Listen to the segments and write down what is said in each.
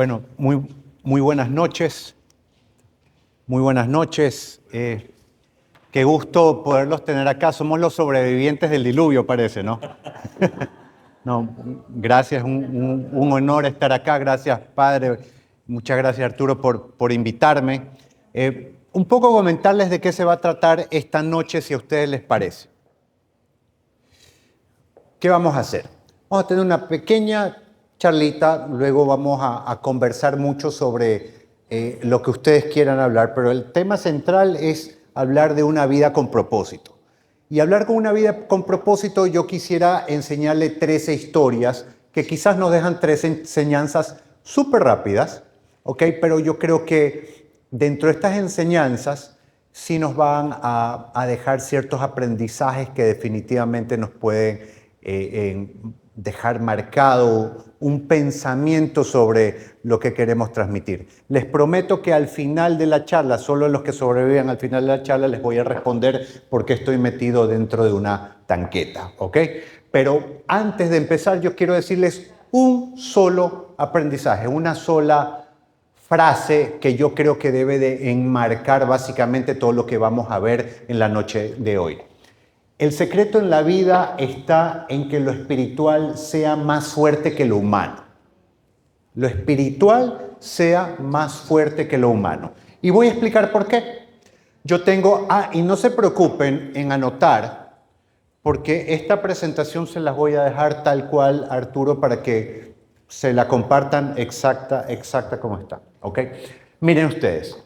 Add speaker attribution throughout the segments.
Speaker 1: Bueno, muy buenas noches. Muy buenas noches. Qué gusto poderlos tener acá. Somos los sobrevivientes del diluvio, parece, ¿no? No, gracias, un honor estar acá. Gracias, Padre. Muchas gracias, Arturo, por invitarme. Un poco comentarles de qué se va a tratar esta noche, si a ustedes les parece. ¿Qué vamos a hacer? Vamos a tener una pequeña charlita, luego vamos a conversar mucho sobre lo que ustedes quieran hablar, pero el tema central es hablar de una vida con propósito. Y hablar con una vida con propósito, yo quisiera enseñarle 13 historias que quizás nos dejan 13 enseñanzas súper rápidas, ¿ok? Pero yo creo que dentro de estas enseñanzas sí nos van a dejar ciertos aprendizajes que definitivamente nos pueden dejar marcado un pensamiento sobre lo que queremos transmitir. Les prometo que al final de la charla, solo los que sobrevivan al final de la charla, les voy a responder por qué estoy metido dentro de una tanqueta, ¿ok? Pero antes de empezar, yo quiero decirles un solo aprendizaje, una sola frase que yo creo que debe de enmarcar básicamente todo lo que vamos a ver en la noche de hoy. El secreto en la vida está en que lo espiritual sea más fuerte que lo humano. Lo espiritual sea más fuerte que lo humano. Y voy a explicar por qué. Yo tengo, y no se preocupen en anotar, porque esta presentación se las voy a dejar tal cual, Arturo, para que se la compartan exacta como está. ¿Ok? Miren ustedes.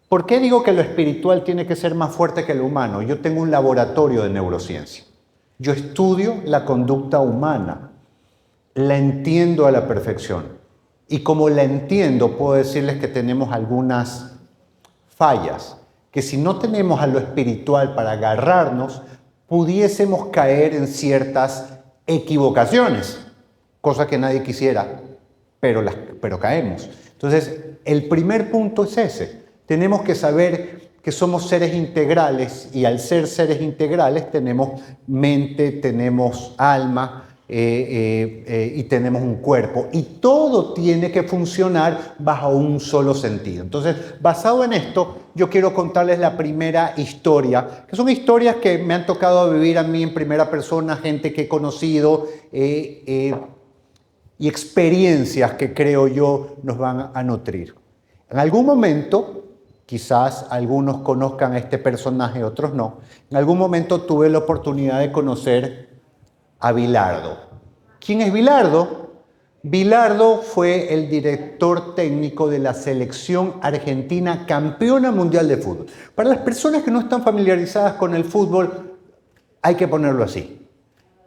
Speaker 1: ¿Por qué digo que lo espiritual tiene que ser más fuerte que lo humano? Yo tengo un laboratorio de neurociencia. Yo estudio la conducta humana. La entiendo a la perfección. Y como la entiendo, puedo decirles que tenemos algunas fallas, que si no tenemos a lo espiritual para agarrarnos, pudiésemos caer en ciertas equivocaciones, cosa que nadie quisiera, pero caemos. Entonces, el primer punto es ese. Tenemos que saber que somos seres integrales y al ser seres integrales tenemos mente, tenemos alma y tenemos un cuerpo. Y todo tiene que funcionar bajo un solo sentido. Entonces, basado en esto, yo quiero contarles la primera historia, que son historias que me han tocado vivir a mí en primera persona, gente que he conocido y experiencias que creo yo nos van a nutrir. En algún momento, quizás algunos conozcan a este personaje, otros no, en algún momento tuve la oportunidad de conocer a Bilardo. ¿Quién es Bilardo? Bilardo fue el director técnico de la selección argentina campeona mundial de fútbol. Para las personas que no están familiarizadas con el fútbol, hay que ponerlo así.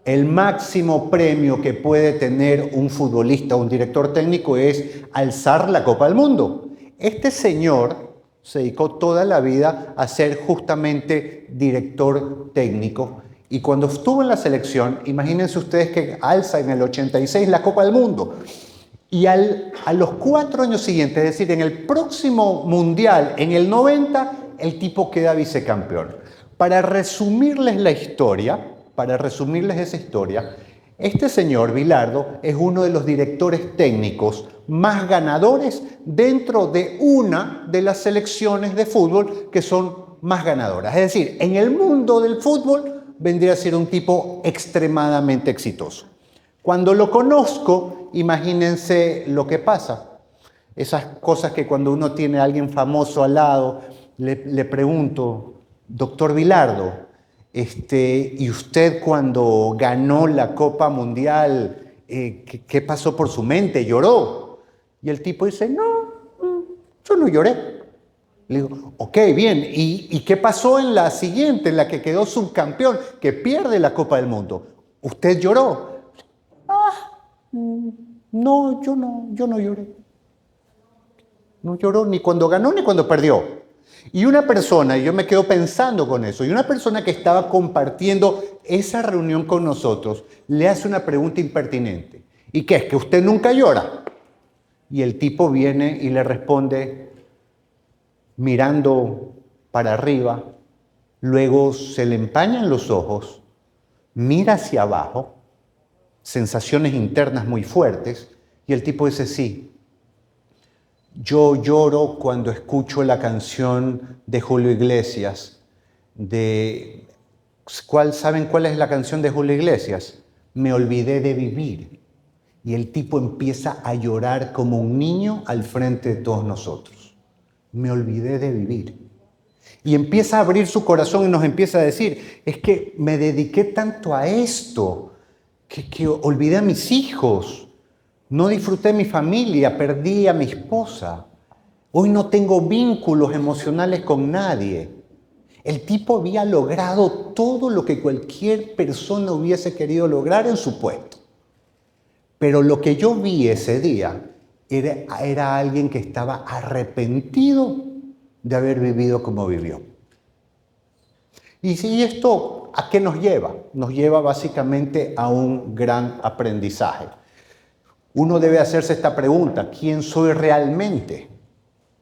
Speaker 1: El máximo premio que puede tener un futbolista o un director técnico es alzar la Copa del Mundo. Este señor se dedicó toda la vida a ser justamente director técnico y cuando estuvo en la selección, imagínense ustedes que alza en el 86 la Copa del Mundo y a los 4 años siguientes, es decir, en el próximo Mundial, en el 90, el tipo queda vicecampeón. Para resumirles esa historia, este señor Bilardo es uno de los directores técnicos más ganadores dentro de una de las selecciones de fútbol que son más ganadoras. Es decir, en el mundo del fútbol vendría a ser un tipo extremadamente exitoso. Cuando lo conozco, imagínense lo que pasa. Esas cosas que cuando uno tiene a alguien famoso al lado, le pregunto, doctor Bilardo, ¿y usted cuando ganó la Copa Mundial, qué pasó por su mente? ¿Lloró? Y el tipo dice, no, yo no lloré. Le digo, ok, bien, ¿y qué pasó en la siguiente, en la que quedó subcampeón, que pierde la Copa del Mundo? ¿Usted lloró? No, yo no lloré. No lloró ni cuando ganó ni cuando perdió. Y una persona, y yo me quedo pensando con eso, y una persona que estaba compartiendo esa reunión con nosotros, le hace una pregunta impertinente. ¿Y qué es? ¿Que usted nunca llora? Y el tipo viene y le responde mirando para arriba, luego se le empañan los ojos, mira hacia abajo, sensaciones internas muy fuertes, y el tipo dice, sí, Yo lloro cuando escucho la canción de Julio Iglesias. ¿Saben cuál es la canción de Julio Iglesias? Me olvidé de vivir. Y el tipo empieza a llorar como un niño al frente de todos nosotros. Me olvidé de vivir. Y empieza a abrir su corazón y nos empieza a decir, es que me dediqué tanto a esto, que olvidé a mis hijos, no disfruté de mi familia, perdí a mi esposa. Hoy no tengo vínculos emocionales con nadie. El tipo había logrado todo lo que cualquier persona hubiese querido lograr en su puesto. Pero lo que yo vi ese día era alguien que estaba arrepentido de haber vivido como vivió. ¿Y esto a qué nos lleva? Nos lleva básicamente a un gran aprendizaje. Uno debe hacerse esta pregunta, ¿quién soy realmente?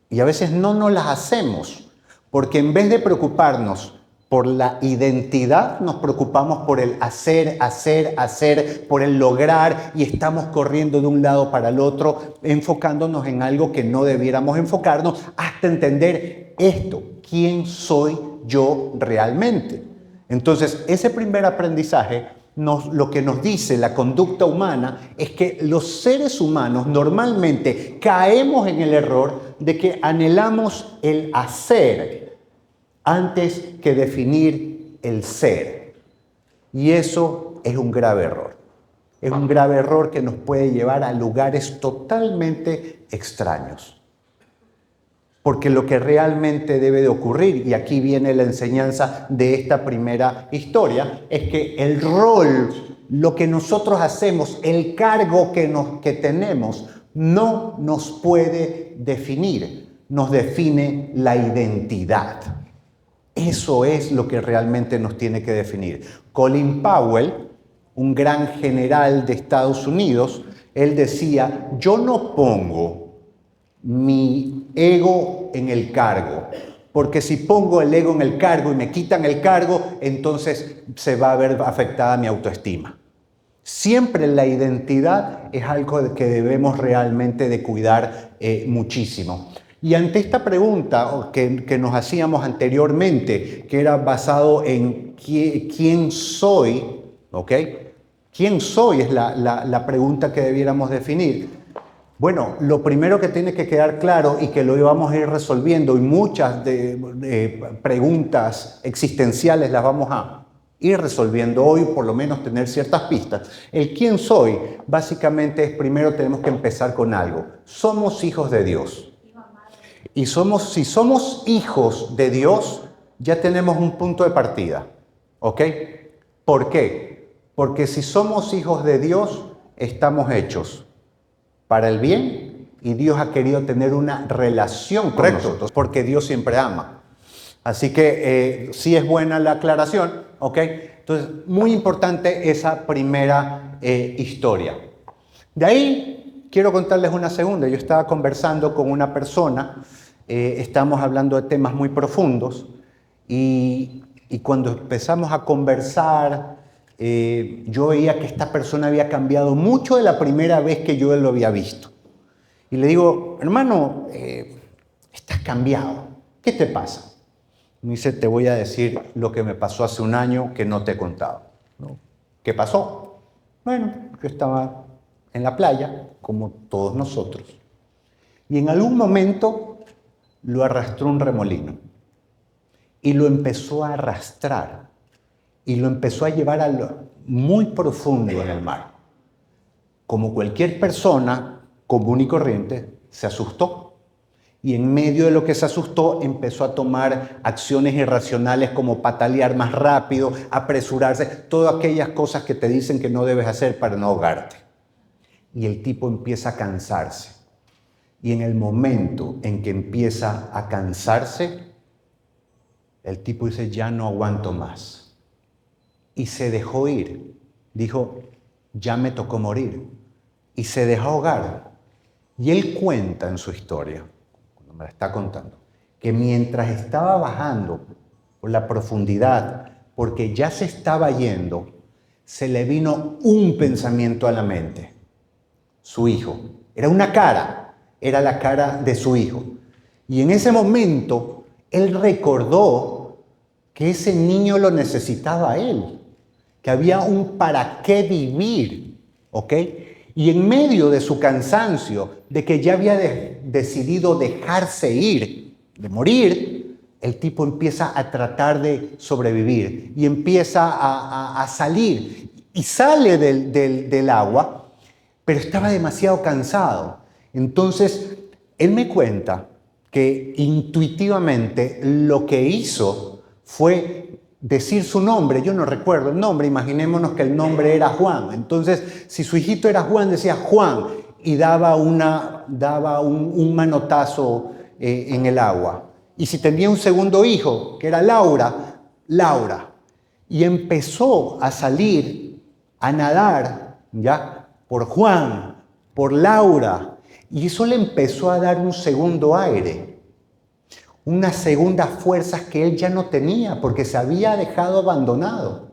Speaker 1: Y a veces no nos las hacemos, porque en vez de preocuparnos por la identidad, nos preocupamos por el hacer, por el lograr, y estamos corriendo de un lado para el otro, enfocándonos en algo que no debiéramos enfocarnos, hasta entender esto, ¿quién soy yo realmente? Entonces, ese primer aprendizaje, lo que nos dice la conducta humana es que los seres humanos normalmente caemos en el error de que anhelamos el hacer antes que definir el ser. Y eso es un grave error. Es un grave error que nos puede llevar a lugares totalmente extraños. Porque lo que realmente debe de ocurrir, y aquí viene la enseñanza de esta primera historia, es que el rol, lo que nosotros hacemos, el cargo que tenemos, no nos puede definir, nos define la identidad. Eso es lo que realmente nos tiene que definir. Colin Powell, un gran general de Estados Unidos, él decía, yo no pongo mi ego en el cargo, porque si pongo el ego en el cargo y me quitan el cargo, entonces se va a ver afectada mi autoestima. Siempre la identidad es algo que debemos realmente de cuidar muchísimo. Y ante esta pregunta que nos hacíamos anteriormente, que era basado en quién soy, ¿ok? ¿Quién soy? Es la pregunta que debiéramos definir. Bueno, lo primero que tiene que quedar claro y que lo íbamos a ir resolviendo, y muchas preguntas existenciales las vamos a ir resolviendo hoy, por lo menos tener ciertas pistas. El quién soy, básicamente es primero tenemos que empezar con algo. Somos hijos de Dios. Y si somos hijos de Dios, ya tenemos un punto de partida. ¿Ok? ¿Por qué? Porque si somos hijos de Dios, estamos hechos para el bien, y Dios ha querido tener una relación con nosotros, porque Dios siempre ama. Así que sí es buena la aclaración, ¿ok? Entonces, muy importante esa primera historia. De ahí, quiero contarles una segunda. Yo estaba conversando con una persona, estamos hablando de temas muy profundos, y cuando empezamos a conversar, yo veía que esta persona había cambiado mucho de la primera vez que yo lo había visto. Y le digo, hermano, estás cambiado. ¿Qué te pasa? Me dice, te voy a decir lo que me pasó hace un año que no te he contado. ¿No? ¿Qué pasó? Bueno, yo estaba en la playa, como todos nosotros, y en algún momento lo arrastró un remolino. Y lo empezó a arrastrar. Y lo empezó a llevar a muy profundo en el mar. Como cualquier persona común y corriente, se asustó. Y en medio de lo que se asustó, empezó a tomar acciones irracionales como patalear más rápido, apresurarse, todas aquellas cosas que te dicen que no debes hacer para no ahogarte. Y el tipo empieza a cansarse. Y en el momento en que empieza a cansarse, el tipo dice, ya no aguanto más. Y se dejó ir. Dijo, ya me tocó morir. Y se dejó ahogar. Y él cuenta en su historia, cuando me la está contando, que mientras estaba bajando por la profundidad, porque ya se estaba yendo, se le vino un pensamiento a la mente. Su hijo. Era una cara, era la cara de su hijo. Y en ese momento, él recordó que ese niño lo necesitaba a él, que había un para qué vivir, ¿ok? Y en medio de su cansancio, de que ya había decidido dejarse ir, de morir, el tipo empieza a tratar de sobrevivir y empieza a salir. Y sale del agua, pero estaba demasiado cansado. Entonces, él me cuenta que intuitivamente lo que hizo fue decir su nombre. Yo no recuerdo el nombre, imaginémonos que el nombre era Juan. Entonces, si su hijito era Juan, decía Juan y daba un manotazo en el agua. Y si tenía un segundo hijo, que era Laura, Laura. Y empezó a salir, a nadar, ¿ya? Por Juan, por Laura. Y eso le empezó a dar un segundo aire, unas segundas fuerzas que él ya no tenía porque se había dejado abandonado.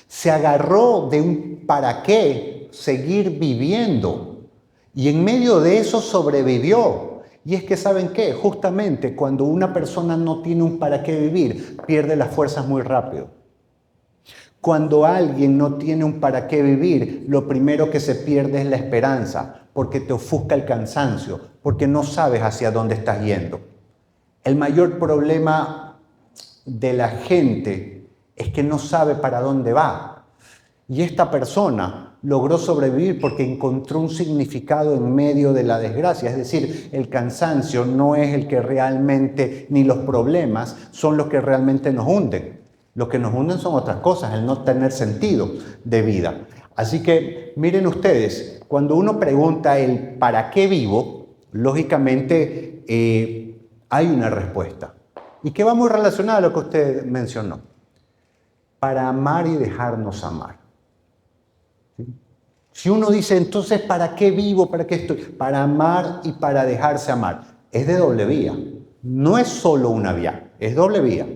Speaker 1: Se agarró de un para qué seguir viviendo y en medio de eso sobrevivió. Y es que, ¿saben qué? Justamente cuando una persona no tiene un para qué vivir, pierde las fuerzas muy rápido. Cuando alguien no tiene un para qué vivir, lo primero que se pierde es la esperanza, porque te ofusca el cansancio, porque no sabes hacia dónde estás yendo. El mayor problema de la gente es que no sabe para dónde va. Y esta persona logró sobrevivir porque encontró un significado en medio de la desgracia. Es decir, el cansancio no es el que realmente, ni los problemas son los que realmente nos hunden. Lo que nos hunden son otras cosas, el no tener sentido de vida. Así que miren ustedes, cuando uno pregunta el ¿para qué vivo? Lógicamente hay una respuesta. Y que va muy relacionada a lo que usted mencionó. Para amar y dejarnos amar. ¿Sí? Si uno dice, entonces, ¿para qué vivo? ¿Para qué estoy? Para amar y para dejarse amar. Es de doble vía. No es solo una vía, es doble vía.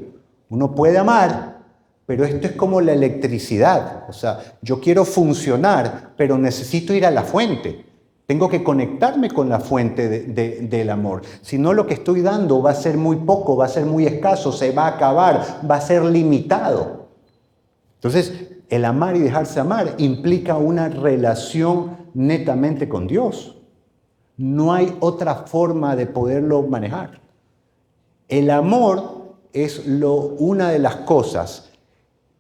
Speaker 1: Uno puede amar, pero esto es como la electricidad. O sea, yo quiero funcionar, pero necesito ir a la fuente. Tengo que conectarme con la fuente del amor. Si no, lo que estoy dando va a ser muy poco, va a ser muy escaso, se va a acabar, va a ser limitado. Entonces, el amar y dejarse amar implica una relación netamente con Dios. No hay otra forma de poderlo manejar. El amor es una de las cosas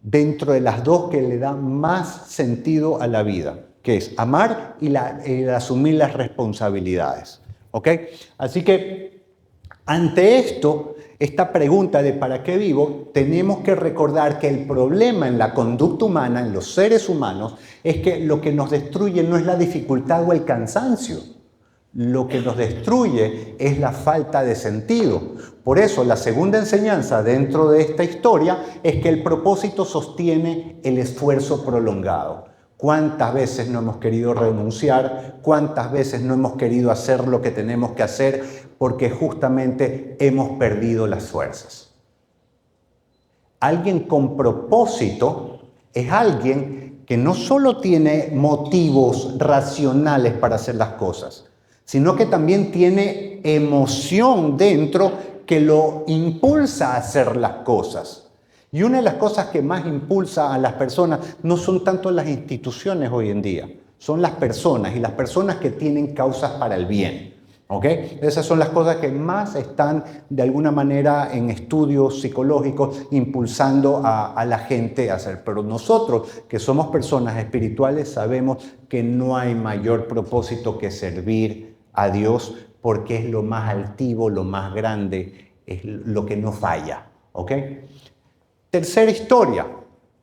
Speaker 1: dentro de las dos que le da más sentido a la vida, que es amar y asumir las responsabilidades. ¿Ok? Así que ante esto, esta pregunta de ¿para qué vivo? Tenemos que recordar que el problema en la conducta humana, en los seres humanos, es que lo que nos destruye no es la dificultad o el cansancio. Lo que nos destruye es la falta de sentido. Por eso, la segunda enseñanza dentro de esta historia es que el propósito sostiene el esfuerzo prolongado. ¿Cuántas veces no hemos querido renunciar? ¿Cuántas veces no hemos querido hacer lo que tenemos que hacer porque justamente hemos perdido las fuerzas? Alguien con propósito es alguien que no solo tiene motivos racionales para hacer las cosas, sino que también tiene emoción dentro que lo impulsa a hacer las cosas. Y una de las cosas que más impulsa a las personas no son tanto las instituciones hoy en día, son las personas y las personas que tienen causas para el bien. ¿Ok? Esas son las cosas que más están de alguna manera en estudios psicológicos impulsando a la gente a hacer. Pero nosotros que somos personas espirituales sabemos que no hay mayor propósito que servir a Dios porque es lo más altivo, lo más grande, es lo que no falla. ¿Ok? Tercera historia,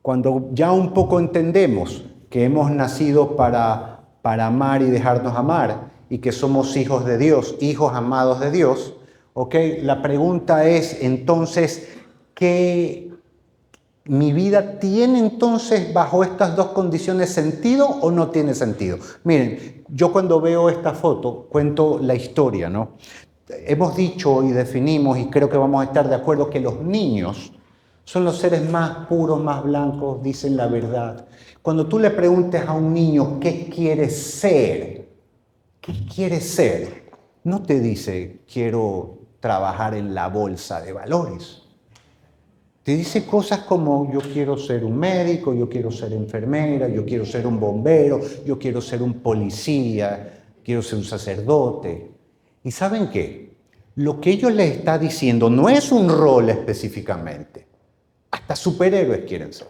Speaker 1: cuando ya un poco entendemos que hemos nacido para amar y dejarnos amar y que somos hijos de Dios, hijos amados de Dios, ¿ok? La pregunta es entonces, ¿qué mi vida tiene entonces bajo estas dos condiciones sentido o no tiene sentido? Miren, yo cuando veo esta foto cuento la historia, ¿no? Hemos dicho y definimos y creo que vamos a estar de acuerdo que los niños son los seres más puros, más blancos, dicen la verdad. Cuando tú le preguntes a un niño qué quiere ser, ¿qué quiere ser? no te dice quiero trabajar en la bolsa de valores. Te dice cosas como yo quiero ser un médico, yo quiero ser enfermera, yo quiero ser un bombero, yo quiero ser un policía, quiero ser un sacerdote. ¿Y saben qué? Lo que ellos les está diciendo no es un rol específicamente. Hasta superhéroes quieren ser.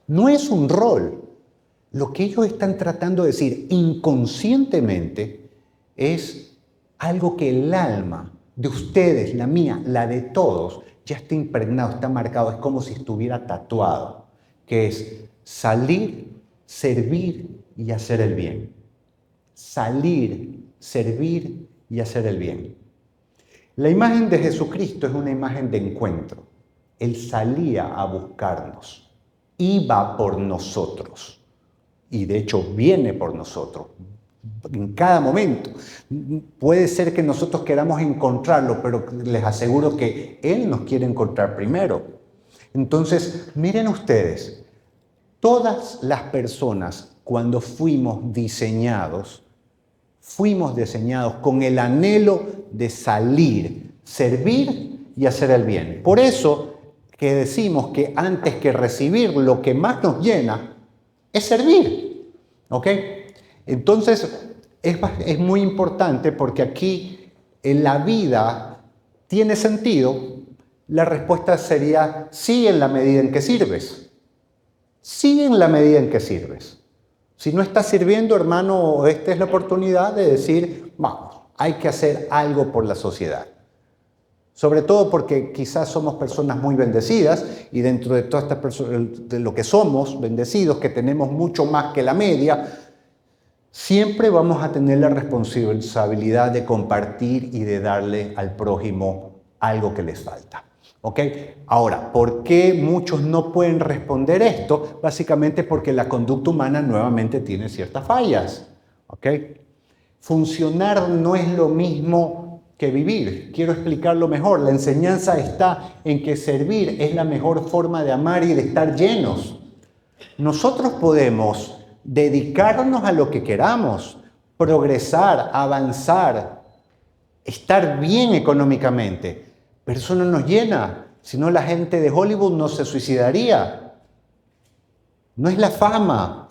Speaker 1: No es un rol. Lo que ellos están tratando de decir inconscientemente es algo que el alma de ustedes, la mía, la de todos, ya está impregnado, está marcado, es como si estuviera tatuado, que es salir, servir y hacer el bien. Salir, servir y hacer el bien. La imagen de Jesucristo es una imagen de encuentro. Él salía a buscarnos, iba por nosotros y de hecho viene por nosotros. En cada momento. Puede ser que nosotros queramos encontrarlo, pero les aseguro que Él nos quiere encontrar primero. Entonces, miren ustedes, todas las personas cuando fuimos diseñados con el anhelo de salir, servir y hacer el bien. Por eso que decimos que antes que recibir, lo que más nos llena es servir. ¿Ok? Entonces, es muy importante porque aquí en la vida tiene sentido. La respuesta sería sí en la medida en que sirves. Sí en la medida en que sirves. Si no estás sirviendo, hermano, esta es la oportunidad de decir, vamos, hay que hacer algo por la sociedad. Sobre todo porque quizás somos personas muy bendecidas y dentro de todas estas personas, de lo que somos bendecidos, que tenemos mucho más que la media, siempre vamos a tener la responsabilidad de compartir y de darle al prójimo algo que les falta. ¿Ok? Ahora, ¿por qué muchos no pueden responder esto? Básicamente porque la conducta humana nuevamente tiene ciertas fallas. ¿Ok? Funcionar no es lo mismo que vivir. Quiero explicarlo mejor. La enseñanza está en que servir es la mejor forma de amar y de estar llenos. Nosotros podemos dedicarnos a lo que queramos, progresar, avanzar, estar bien económicamente, pero eso no nos llena, si no la gente de Hollywood no se suicidaría. No es la fama,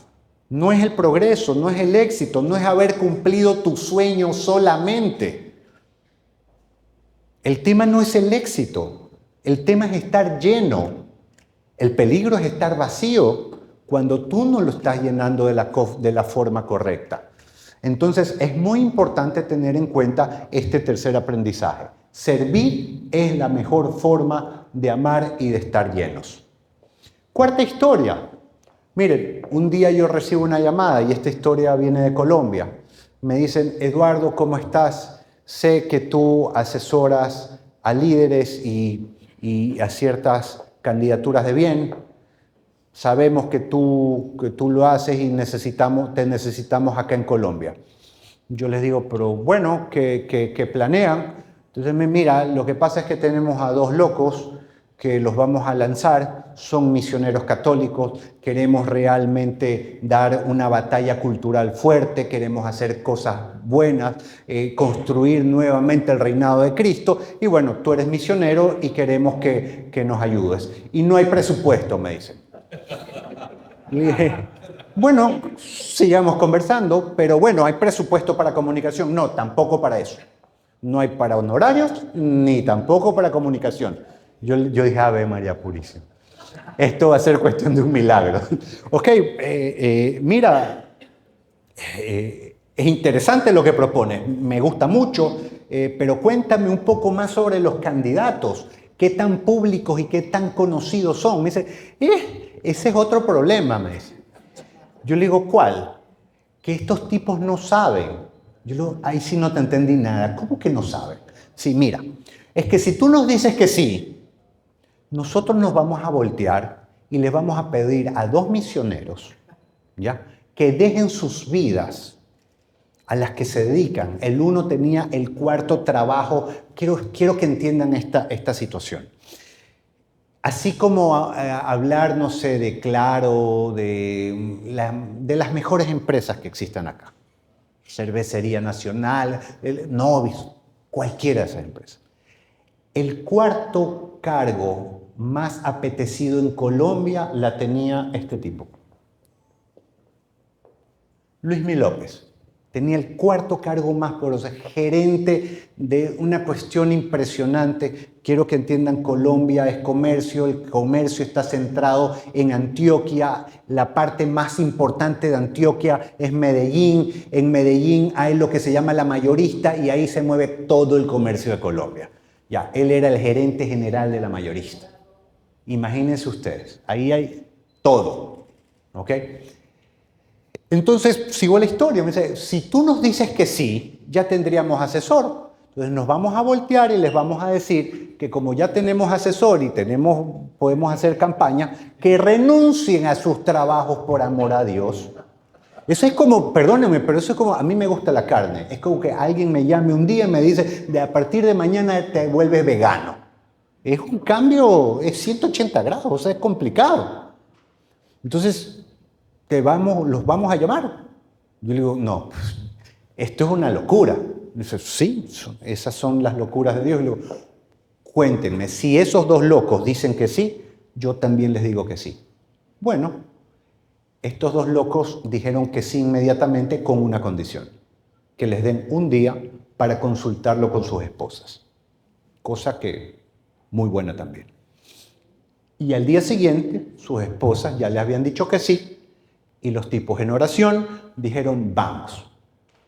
Speaker 1: no es el progreso, no es el éxito, no es haber cumplido tu sueño solamente. El tema no es el éxito, el tema es estar lleno. El peligro es estar vacío cuando tú no lo estás llenando de la forma correcta. Entonces, es muy importante tener en cuenta este tercer aprendizaje. Servir es la mejor forma de amar y de estar llenos. Cuarta historia. Miren, un día yo recibo una llamada y esta historia viene de Colombia. Me dicen, Eduardo, ¿cómo estás? Sé que tú asesoras a líderes y a ciertas candidaturas de bien. Sabemos que tú lo haces y te necesitamos acá en Colombia. Yo les digo, pero bueno, ¿qué planean? Entonces, mira, lo que pasa es que tenemos a dos locos que los vamos a lanzar, son misioneros católicos, queremos realmente dar una batalla cultural fuerte, queremos hacer cosas buenas, construir nuevamente el reinado de Cristo, y bueno, tú eres misionero y queremos que nos ayudes. Y no hay presupuesto, me dicen. Y dije, bueno, sigamos conversando, pero bueno, ¿hay presupuesto para comunicación? No, tampoco para eso. No hay para honorarios, ni tampoco para comunicación. Yo dije, Ave María Purísima. Esto va a ser cuestión de un milagro. Ok, mira, es interesante lo que propone, me gusta mucho, pero cuéntame un poco más sobre los candidatos. ¿Qué tan públicos y qué tan conocidos son? Me dice, ese es otro problema, me dice. Yo le digo, ¿cuál? Que estos tipos no saben. Yo le digo, ahí sí no te entendí nada. ¿Cómo que no saben? Sí, mira, es que si tú nos dices que sí, nosotros nos vamos a voltear y les vamos a pedir a dos misioneros, ¿ya?, que dejen sus vidas a las que se dedican. El uno tenía el cuarto trabajo. Quiero que entiendan esta situación. Así como hablar, no sé, de Claro, de las mejores empresas que existen acá. Cervecería Nacional, Novis, cualquiera de esas empresas. El cuarto cargo más apetecido en Colombia la tenía este tipo. Luismi López. Tenía el cuarto cargo más poderoso, gerente de una cuestión impresionante. Quiero que entiendan, Colombia es comercio, el comercio está centrado en Antioquia, la parte más importante de Antioquia es Medellín. En Medellín hay lo que se llama la mayorista y ahí se mueve todo el comercio de Colombia. Ya, él era el gerente general de la mayorista. Imagínense ustedes, ahí hay todo, ¿ok? Entonces, sigo la historia. Me dice, si tú nos dices que sí, ya tendríamos asesor. Entonces nos vamos a voltear y les vamos a decir que como ya tenemos asesor y podemos hacer campaña, que renuncien a sus trabajos por amor a Dios. Eso es como, perdónenme, pero eso es como, a mí me gusta la carne. Es como que alguien me llame un día y me dice, a partir de mañana te vuelves vegano. Es un cambio, es 180 grados, o sea, es complicado. Entonces, los vamos a llamar. Yo le digo, no, esto es una locura. Dice, sí, esas son las locuras de Dios. Y le digo, cuéntenme, si esos dos locos dicen que sí, yo también les digo que sí. Bueno, estos dos locos dijeron que sí inmediatamente con una condición, que les den un día para consultarlo con sus esposas. Cosa que muy buena también. Y al día siguiente, sus esposas ya le habían dicho que sí, y los tipos en oración dijeron, vamos.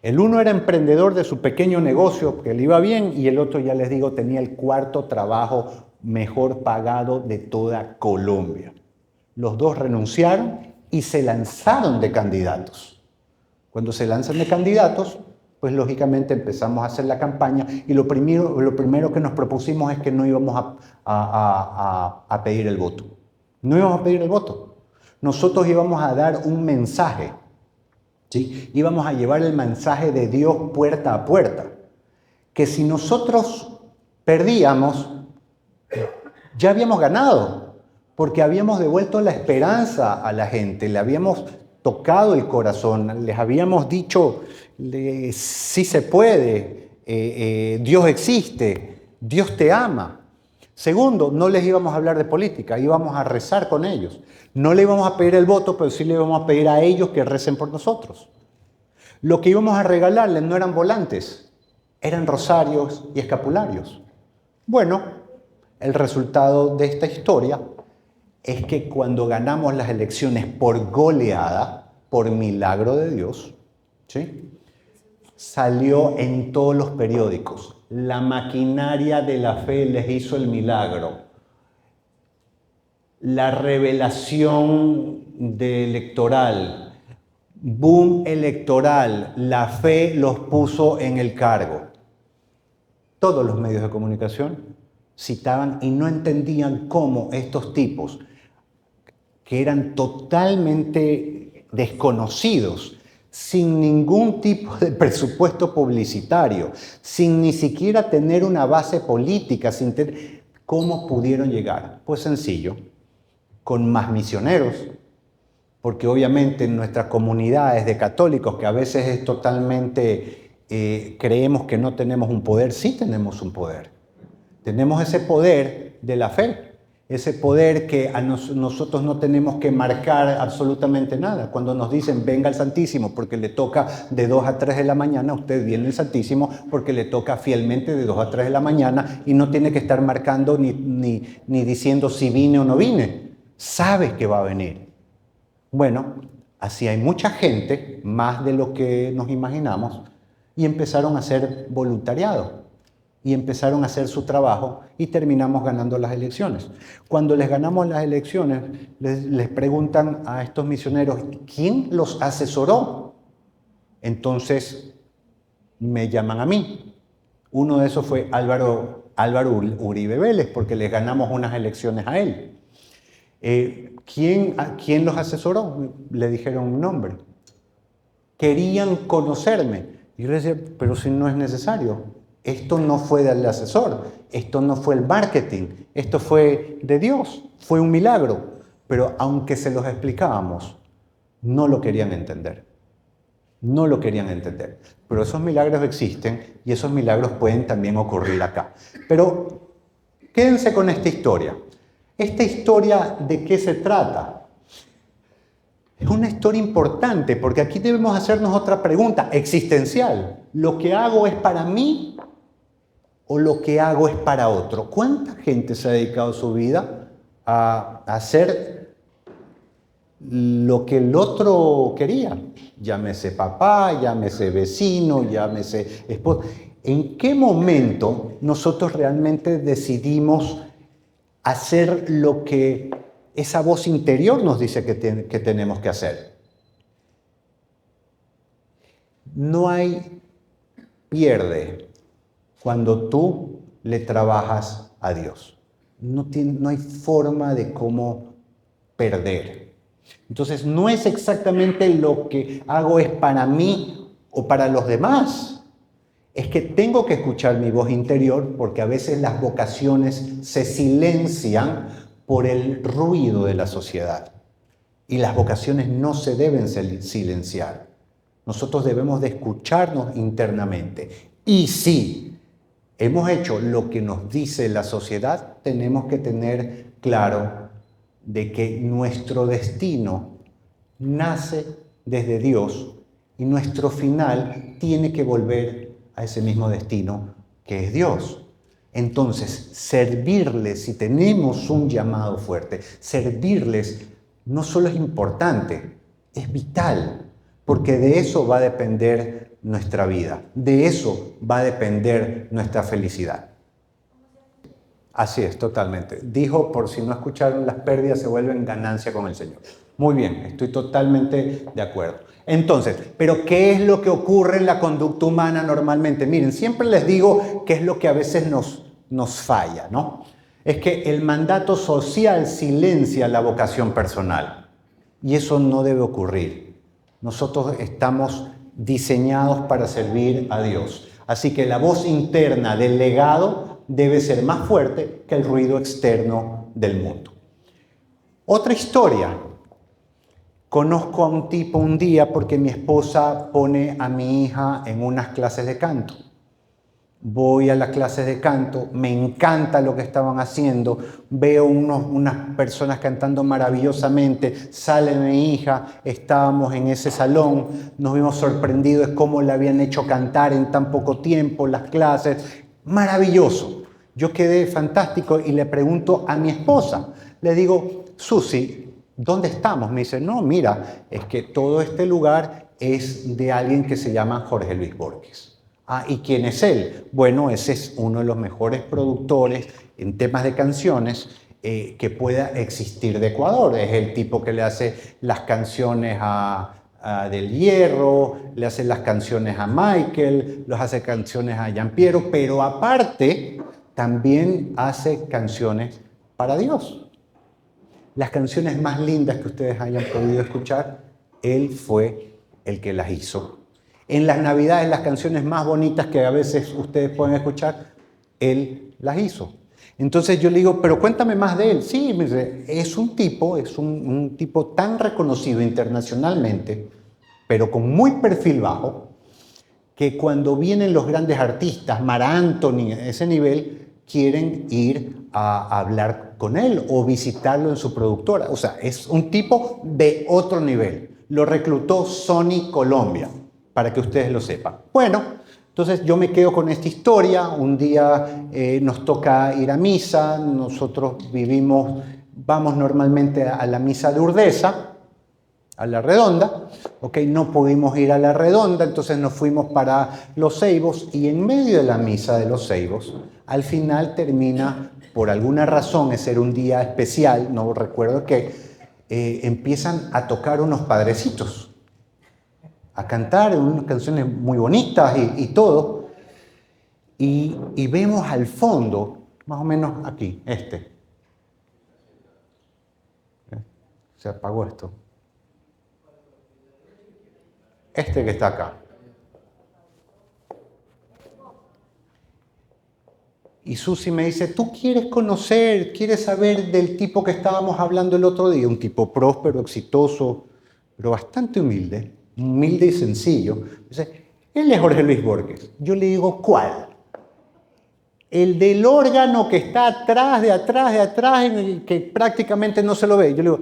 Speaker 1: El uno era emprendedor de su pequeño negocio, que le iba bien, y el otro, ya les digo, tenía el cuarto trabajo mejor pagado de toda Colombia. Los dos renunciaron y se lanzaron de candidatos. Cuando se lanzan de candidatos, pues lógicamente empezamos a hacer la campaña y lo primero que nos propusimos es que no íbamos a pedir el voto. No íbamos a pedir el voto. Nosotros íbamos a dar un mensaje, ¿sí? Íbamos a llevar el mensaje de Dios puerta a puerta. Que si nosotros perdíamos, ya habíamos ganado, porque habíamos devuelto la esperanza a la gente, le habíamos tocado el corazón, les habíamos dicho, sí se puede, Dios existe, Dios te ama. Segundo, no les íbamos a hablar de política, íbamos a rezar con ellos. No le íbamos a pedir el voto, pero sí le íbamos a pedir a ellos que recen por nosotros. Lo que íbamos a regalarles no eran volantes, eran rosarios y escapularios. Bueno, el resultado de esta historia es que cuando ganamos las elecciones por goleada, por milagro de Dios, ¿sí?, salió en todos los periódicos. La maquinaria de la fe les hizo el milagro. La revelación electoral, boom electoral, la fe los puso en el cargo. Todos los medios de comunicación citaban y no entendían cómo estos tipos, que eran totalmente desconocidos, sin ningún tipo de presupuesto publicitario, sin ni siquiera tener una base política, ¿cómo pudieron llegar? Pues sencillo, con más misioneros, porque obviamente en nuestras comunidades de católicos, que a veces es totalmente, creemos que no tenemos un poder, sí tenemos un poder. Tenemos ese poder de la fe, ese poder que nosotros no tenemos que marcar absolutamente nada. Cuando nos dicen venga al Santísimo porque le toca de 2 a 3 de la mañana, usted viene al Santísimo porque le toca fielmente de 2 a 3 de la mañana y no tiene que estar marcando ni diciendo si vine o no vine. Sabe que va a venir. Bueno, así hay mucha gente, más de lo que nos imaginamos, y empezaron a hacer voluntariado. Y empezaron a hacer su trabajo y terminamos ganando las elecciones. Cuando les ganamos las elecciones, les preguntan a estos misioneros, ¿quién los asesoró? Entonces me llaman a mí. Uno de esos fue Álvaro Uribe Vélez, porque les ganamos unas elecciones a él. ¿Quién los asesoró? Le dijeron un nombre. Querían conocerme. Y yo les decía, pero si no es necesario. Esto no fue del asesor, esto no fue el marketing, esto fue de Dios, fue un milagro. Pero aunque se los explicábamos, no lo querían entender. No lo querían entender. Pero esos milagros existen y esos milagros pueden también ocurrir acá. Pero quédense con esta historia. ¿Esta historia de qué se trata? Es una historia importante porque aquí debemos hacernos otra pregunta existencial. ¿Lo que hago es para mí o lo que hago es para otro? ¿Cuánta gente se ha dedicado su vida a hacer lo que el otro quería? Llámese papá, llámese vecino, llámese esposo. ¿En qué momento nosotros realmente decidimos hacer lo que esa voz interior nos dice que tenemos que hacer? No hay pierde cuando tú le trabajas a Dios. No hay forma de cómo perder. Entonces, no es exactamente lo que hago es para mí o para los demás. Es que tengo que escuchar mi voz interior porque a veces las vocaciones se silencian por el ruido de la sociedad. Y las vocaciones no se deben silenciar. Nosotros debemos de escucharnos internamente. Y si hemos hecho lo que nos dice la sociedad, tenemos que tener claro de que nuestro destino nace desde Dios y nuestro final tiene que volver a ese mismo destino que es Dios. Entonces, servirles, si tenemos un llamado fuerte, servirles no solo es importante, es vital, porque de eso va a depender nuestra vida, de eso va a depender nuestra felicidad. Así es, totalmente. Dijo, por si no escucharon, las pérdidas se vuelven ganancia con el Señor. Muy bien, estoy totalmente de acuerdo. Entonces, ¿pero qué es lo que ocurre en la conducta humana normalmente? Miren, siempre les digo qué es lo que a veces nos falla, ¿no? Es que el mandato social silencia la vocación personal. Y eso no debe ocurrir. Nosotros estamos diseñados para servir a Dios. Así que la voz interna del legado debe ser más fuerte que el ruido externo del mundo. Otra historia. Conozco a un tipo un día porque mi esposa pone a mi hija en unas clases de canto. Voy a las clases de canto, me encanta lo que estaban haciendo, veo unas personas cantando maravillosamente, sale mi hija, estábamos en ese salón, nos vimos sorprendidos de cómo la habían hecho cantar en tan poco tiempo, las clases, maravilloso. Yo quedé fantástico y le pregunto a mi esposa, le digo, Susi, ¿dónde estamos? Me dice, no, mira, es que todo este lugar es de alguien que se llama Jorge Luis Borges. Ah, ¿y quién es él? Bueno, ese es uno de los mejores productores en temas de canciones que pueda existir de Ecuador. Es el tipo que le hace las canciones a Del Hierro, le hace las canciones a Michael, los hace canciones a Giampiero, pero aparte también hace canciones para Dios. Las canciones más lindas que ustedes hayan podido escuchar, él fue el que las hizo. En las Navidades, las canciones más bonitas que a veces ustedes pueden escuchar, él las hizo. Entonces yo le digo, pero cuéntame más de él. Sí, me dice, es un tipo tan reconocido internacionalmente, pero con muy perfil bajo, que cuando vienen los grandes artistas, Mara Anthony, a ese nivel, quieren ir a hablar con él o visitarlo en su productora. O sea, es un tipo de otro nivel. Lo reclutó Sony Colombia, para que ustedes lo sepan. Bueno, entonces yo me quedo con esta historia. Un día nos toca ir a misa. Nosotros vamos normalmente a la misa de Urdesa, a la Redonda. Okay, no pudimos ir a la Redonda, entonces nos fuimos para Los Ceibos y en medio de la misa de Los Ceibos, al final termina, por alguna razón, ese era un día especial, no recuerdo qué, empiezan a tocar unos padrecitos, a cantar unas canciones muy bonitas y todo, y vemos al fondo, más o menos aquí, se apagó esto. Este que está acá. Y Susi me dice, ¿tú quieres saber del tipo que estábamos hablando el otro día? Un tipo próspero, exitoso, pero bastante humilde. humilde y sencillo. Dice, él es Jorge Luis Borges. Yo le digo, ¿cuál? El del órgano que está atrás, que prácticamente no se lo ve. Yo le digo,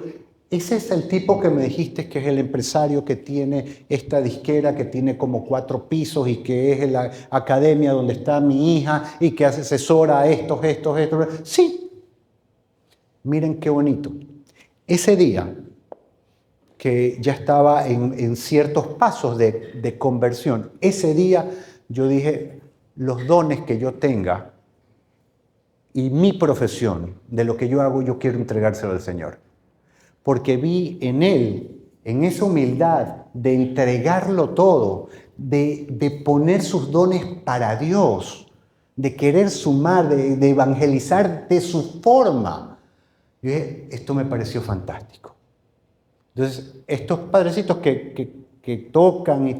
Speaker 1: ese es el tipo que me dijiste que es el empresario que tiene esta disquera, que tiene como 4 pisos y que es la academia donde está mi hija y que asesora a estos. Sí, miren qué bonito. Ese día que ya estaba en ciertos pasos de conversión, ese día yo dije, los dones que yo tenga y mi profesión, de lo que yo hago, yo quiero entregárselo al Señor. Porque vi en Él, en esa humildad de entregarlo todo, de poner sus dones para Dios, de querer sumar, de evangelizar de su forma. Y esto me pareció fantástico. Entonces, estos padrecitos que tocan y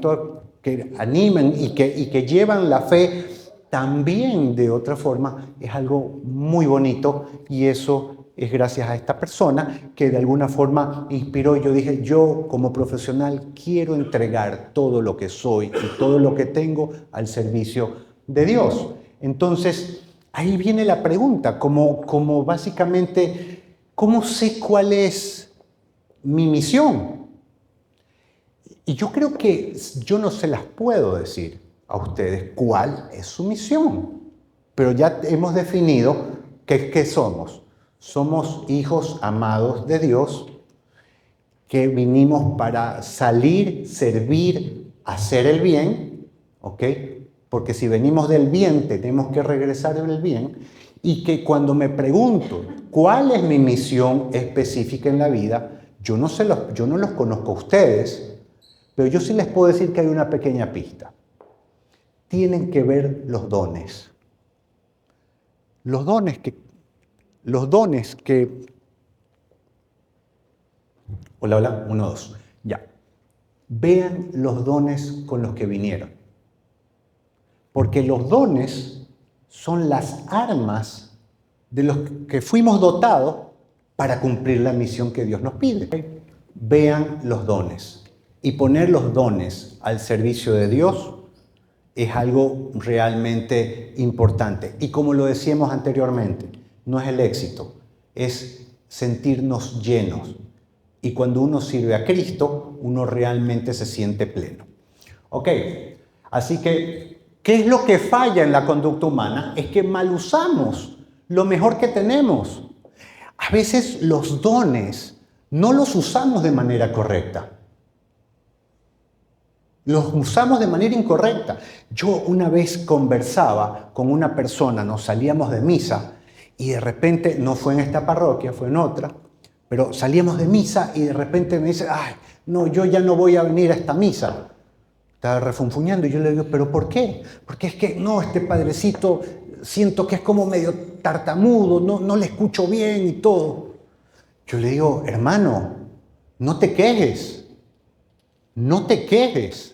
Speaker 1: que animan y que llevan la fe también de otra forma, es algo muy bonito, y eso es gracias a esta persona que de alguna forma inspiró. Yo dije, yo como profesional quiero entregar todo lo que soy y todo lo que tengo al servicio de Dios. Entonces, ahí viene la pregunta, como básicamente, ¿cómo sé cuál es mi misión? Y yo creo que yo no se las puedo decir a ustedes cuál es su misión, pero ya hemos definido qué somos. Somos hijos amados de Dios que vinimos para salir, servir, hacer el bien, ¿ok? Porque si venimos del bien tenemos que regresar del bien, y que cuando me pregunto cuál es mi misión específica en la vida, yo no los conozco a ustedes, pero yo sí les puedo decir que hay una pequeña pista. Tienen que ver los dones. Los dones que... Hola, 1, 2, ya. Vean los dones con los que vinieron. Porque los dones son las armas de los que fuimos dotados para cumplir la misión que Dios nos pide. Vean los dones. Y poner los dones al servicio de Dios es algo realmente importante. Y como lo decíamos anteriormente, no es el éxito, es sentirnos llenos. Y cuando uno sirve a Cristo, uno realmente se siente pleno. Ok, así que, ¿qué es lo que falla en la conducta humana? Es que mal usamos lo mejor que tenemos. A veces los dones no los usamos de manera correcta. Los usamos de manera incorrecta. Yo una vez conversaba con una persona, nos salíamos de misa y de repente, no fue en esta parroquia, fue en otra, pero salíamos de misa y de repente me dice, ay, no, yo ya no voy a venir a esta misa. Estaba refunfuñando y yo le digo, ¿pero por qué? Porque es que, no, este padrecito siento que es como medio tartamudo, no le escucho bien y todo. Yo le digo, hermano, no te quejes, no te quejes.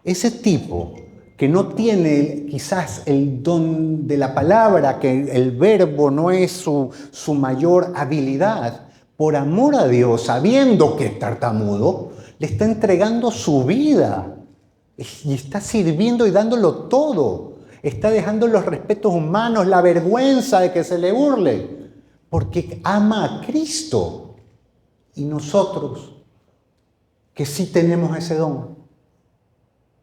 Speaker 1: Ese tipo que no tiene quizás el don de la palabra, que el verbo no es su mayor habilidad, por amor a Dios, sabiendo que es tartamudo, le está entregando su vida y está sirviendo y dándolo todo. Está dejando los respetos humanos, la vergüenza de que se le burle, porque ama a Cristo. Y nosotros, que sí tenemos ese don,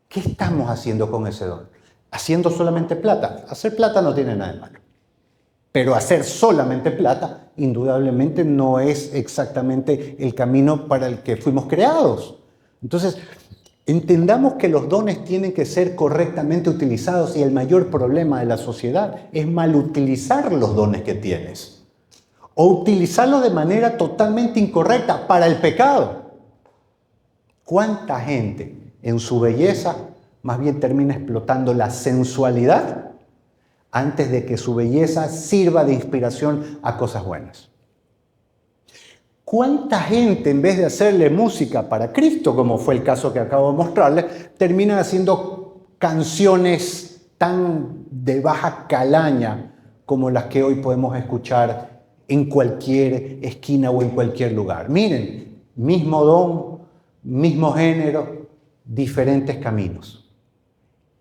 Speaker 1: ¿qué estamos haciendo con ese don? ¿Haciendo solamente plata? Hacer plata no tiene nada de malo. Pero hacer solamente plata, indudablemente, no es exactamente el camino para el que fuimos creados. Entonces, entendamos que los dones tienen que ser correctamente utilizados, y el mayor problema de la sociedad es mal utilizar los dones que tienes. O utilizarlos de manera totalmente incorrecta para el pecado. ¿Cuánta gente en su belleza más bien termina explotando la sensualidad antes de que su belleza sirva de inspiración a cosas buenas? ¿Cuánta gente, en vez de hacerle música para Cristo, como fue el caso que acabo de mostrarles, termina haciendo canciones tan de baja calaña como las que hoy podemos escuchar en cualquier esquina o en cualquier lugar? Miren, mismo don, mismo género, diferentes caminos.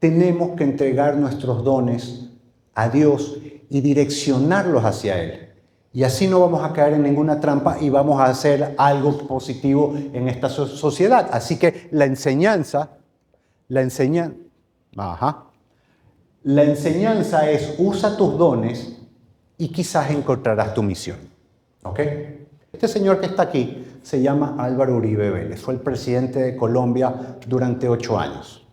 Speaker 1: Tenemos que entregar nuestros dones a Dios y direccionarlos hacia Él. Y así no vamos a caer en ninguna trampa y vamos a hacer algo positivo en esta sociedad. Así que la enseñanza es usa tus dones y quizás encontrarás tu misión. ¿Ok? Este señor que está aquí se llama Álvaro Uribe Vélez. Fue el presidente de Colombia durante 8 años.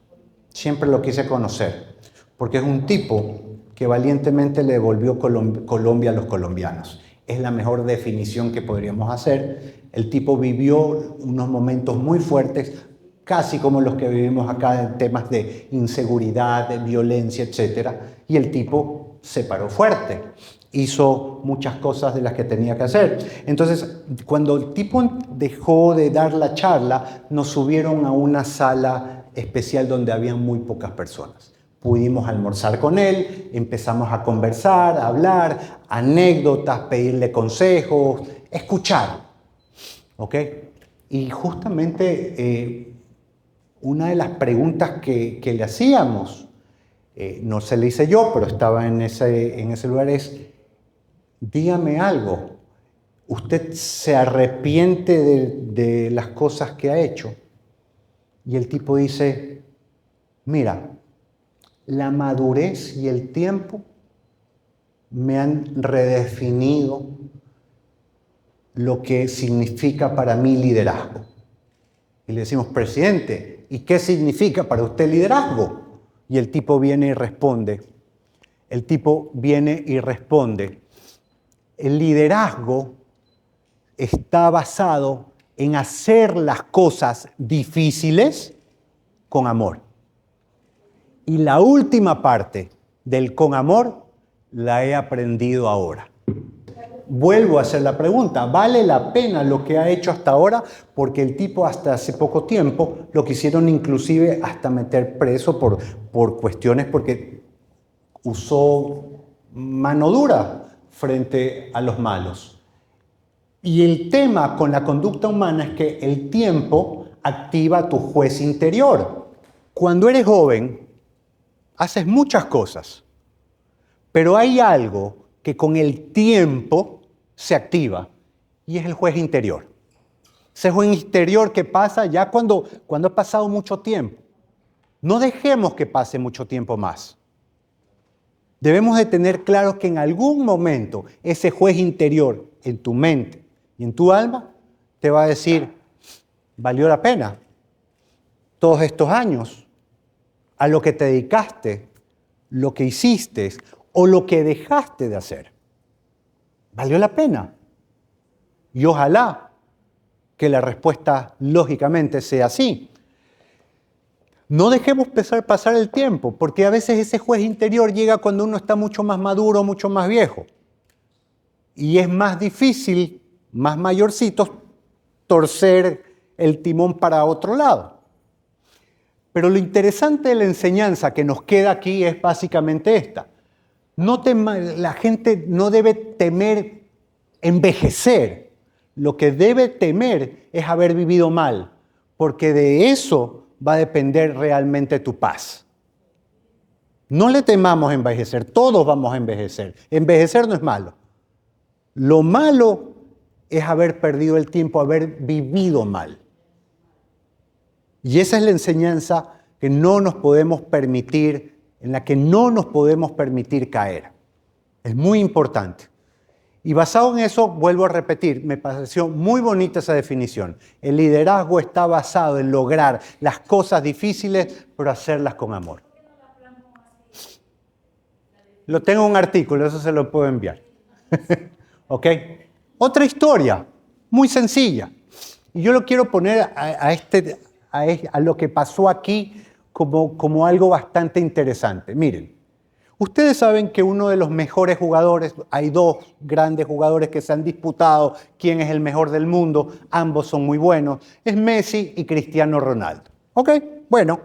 Speaker 1: Siempre lo quise conocer, porque es un tipo que valientemente le devolvió Colombia a los colombianos. Es la mejor definición que podríamos hacer. El tipo vivió unos momentos muy fuertes, casi como los que vivimos acá en temas de inseguridad, de violencia, etc. Y el tipo se paró fuerte. Hizo muchas cosas de las que tenía que hacer. Entonces, cuando el tipo dejó de dar la charla, nos subieron a una sala especial donde había muy pocas personas. Pudimos almorzar con él, empezamos a conversar, a hablar, anécdotas, pedirle consejos, escuchar. ¿Ok? Y justamente una de las preguntas que le hacíamos, no se le hice yo, pero estaba en ese lugar, es: dígame algo, ¿usted se arrepiente de las cosas que ha hecho? Y el tipo dice: mira, la madurez y el tiempo me han redefinido lo que significa para mí liderazgo. Y le decimos: presidente, ¿y qué significa para usted liderazgo? Y el tipo viene y responde. El liderazgo está basado en hacer las cosas difíciles con amor. Y la última parte del con amor la he aprendido ahora. Vuelvo a hacer la pregunta: ¿vale la pena lo que ha hecho hasta ahora? Porque el tipo hasta hace poco tiempo lo quisieron inclusive hasta meter preso por cuestiones, porque usó mano dura frente a los malos. Y el tema con la conducta humana es que el tiempo activa tu juez interior. Cuando eres joven, haces muchas cosas, pero hay algo que con el tiempo se activa y es el juez interior. Ese juez interior que pasa ya cuando ha pasado mucho tiempo. No dejemos que pase mucho tiempo más. Debemos de tener claro que en algún momento ese juez interior en tu mente y en tu alma te va a decir: valió la pena todos estos años a lo que te dedicaste, lo que hiciste o lo que dejaste de hacer. ¿Valió la pena? Y ojalá que la respuesta lógicamente sea sí. No dejemos pasar el tiempo, porque a veces ese juez interior llega cuando uno está mucho más maduro, mucho más viejo. Y es más difícil, más mayorcitos, torcer el timón para otro lado. Pero lo interesante de la enseñanza que nos queda aquí es básicamente esta. La gente no debe temer envejecer. Lo que debe temer es haber vivido mal, porque de eso va a depender realmente tu paz. No le temamos envejecer, todos vamos a envejecer. Envejecer no es malo. Lo malo es haber perdido el tiempo, haber vivido mal. Y esa es la enseñanza que no nos podemos permitir, en la que no nos podemos permitir caer. Es muy importante. Y basado en eso, vuelvo a repetir, me pareció muy bonita esa definición. El liderazgo está basado en lograr las cosas difíciles, pero hacerlas con amor. Lo tengo en un artículo, eso se lo puedo enviar. ¿Ok? Otra historia, muy sencilla. Y yo lo quiero poner a lo que pasó aquí como algo bastante interesante. Miren. Ustedes saben que uno de los mejores jugadores, hay dos grandes jugadores que se han disputado quién es el mejor del mundo, ambos son muy buenos, es Messi y Cristiano Ronaldo. ¿Ok? Bueno,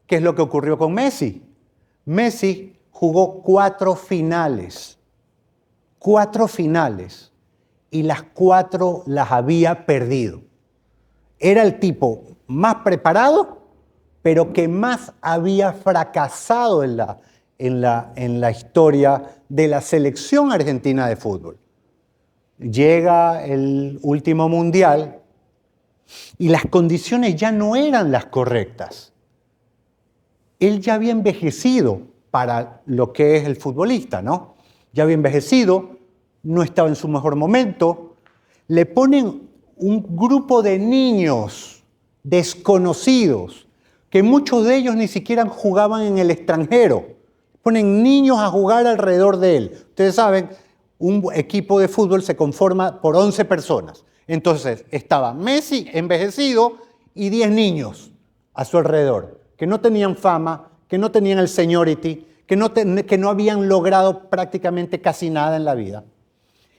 Speaker 1: ¿qué es lo que ocurrió con Messi? Messi jugó 4 finales, y las 4 las había perdido. Era el tipo más preparado, pero que más había fracasado en la historia de la selección argentina de fútbol. Llega el último mundial y las condiciones ya no eran las correctas. Él ya había envejecido para lo que es el futbolista, ¿no? Ya había envejecido, no estaba en su mejor momento. Le ponen un grupo de niños desconocidos, que muchos de ellos ni siquiera jugaban en el extranjero. Ponen niños a jugar alrededor de él. Ustedes saben, un equipo de fútbol se conforma por 11 personas. Entonces estaba Messi envejecido y 10 niños a su alrededor, que no tenían fama, que no tenían el seniority, que no habían logrado prácticamente casi nada en la vida.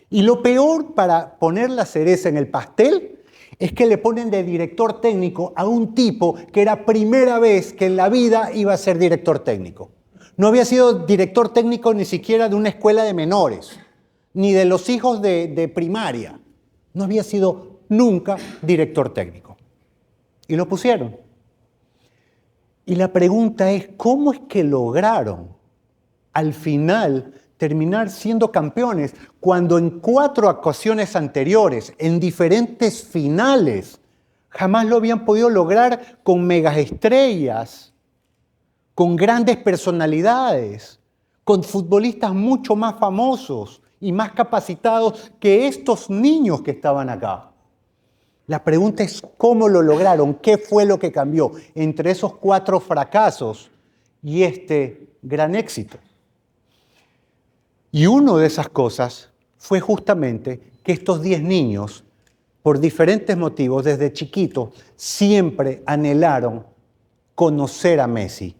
Speaker 1: Y lo peor, para poner la cereza en el pastel, es que le ponen de director técnico a un tipo que era primera vez que en la vida iba a ser director técnico. No había sido director técnico ni siquiera de una escuela de menores, ni de los hijos de primaria. No había sido nunca director técnico. Y lo pusieron. Y la pregunta es, ¿cómo es que lograron al final terminar siendo campeones cuando en 4 ocasiones anteriores, en diferentes finales, jamás lo habían podido lograr con megaestrellas, con grandes personalidades, con futbolistas mucho más famosos y más capacitados que estos niños que estaban acá? La pregunta es cómo lo lograron, qué fue lo que cambió entre esos 4 fracasos y este gran éxito. Y una de esas cosas fue justamente que estos 10 niños, por diferentes motivos, desde chiquitos, siempre anhelaron conocer a Messi.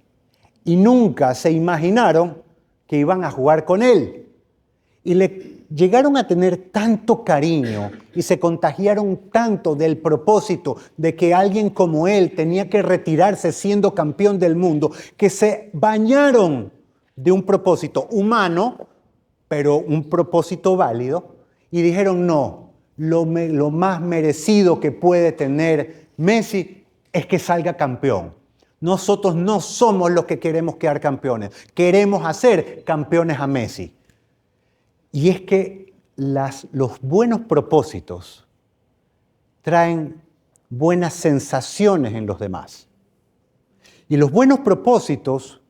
Speaker 1: Y nunca se imaginaron que iban a jugar con él. Y le llegaron a tener tanto cariño y se contagiaron tanto del propósito de que alguien como él tenía que retirarse siendo campeón del mundo, que se bañaron de un propósito humano, pero un propósito válido, y dijeron, no, lo más merecido que puede tener Messi es que salga campeón. Nosotros no somos los que queremos quedar campeones, queremos hacer campeones a Messi. Y es que los buenos propósitos traen buenas sensaciones en los demás. Y los buenos propósitos,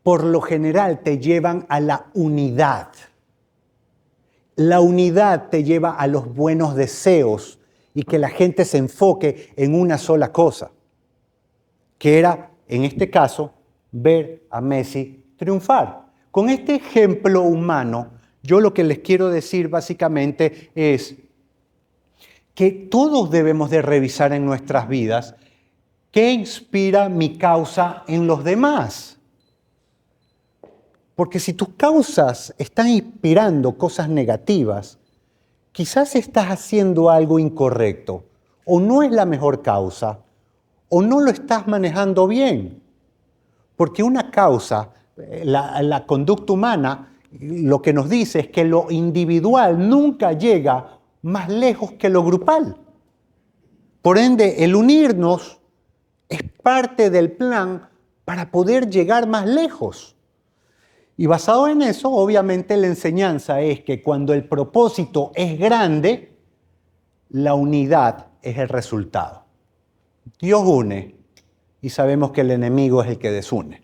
Speaker 1: por lo general, te llevan a la unidad. La unidad te lleva a los buenos deseos y que la gente se enfoque en una sola cosa, que era, en este caso, ver a Messi triunfar. Con este ejemplo humano, yo lo que les quiero decir básicamente es que todos debemos de revisar en nuestras vidas qué inspira mi causa en los demás. Porque si tus causas están inspirando cosas negativas, quizás estás haciendo algo incorrecto, o no es la mejor causa, o no lo estás manejando bien. Porque una causa, la conducta humana, lo que nos dice es que lo individual nunca llega más lejos que lo grupal. Por ende, el unirnos es parte del plan para poder llegar más lejos. Y basado en eso, obviamente la enseñanza es que cuando el propósito es grande, la unidad es el resultado. Dios une y sabemos que el enemigo es el que desune.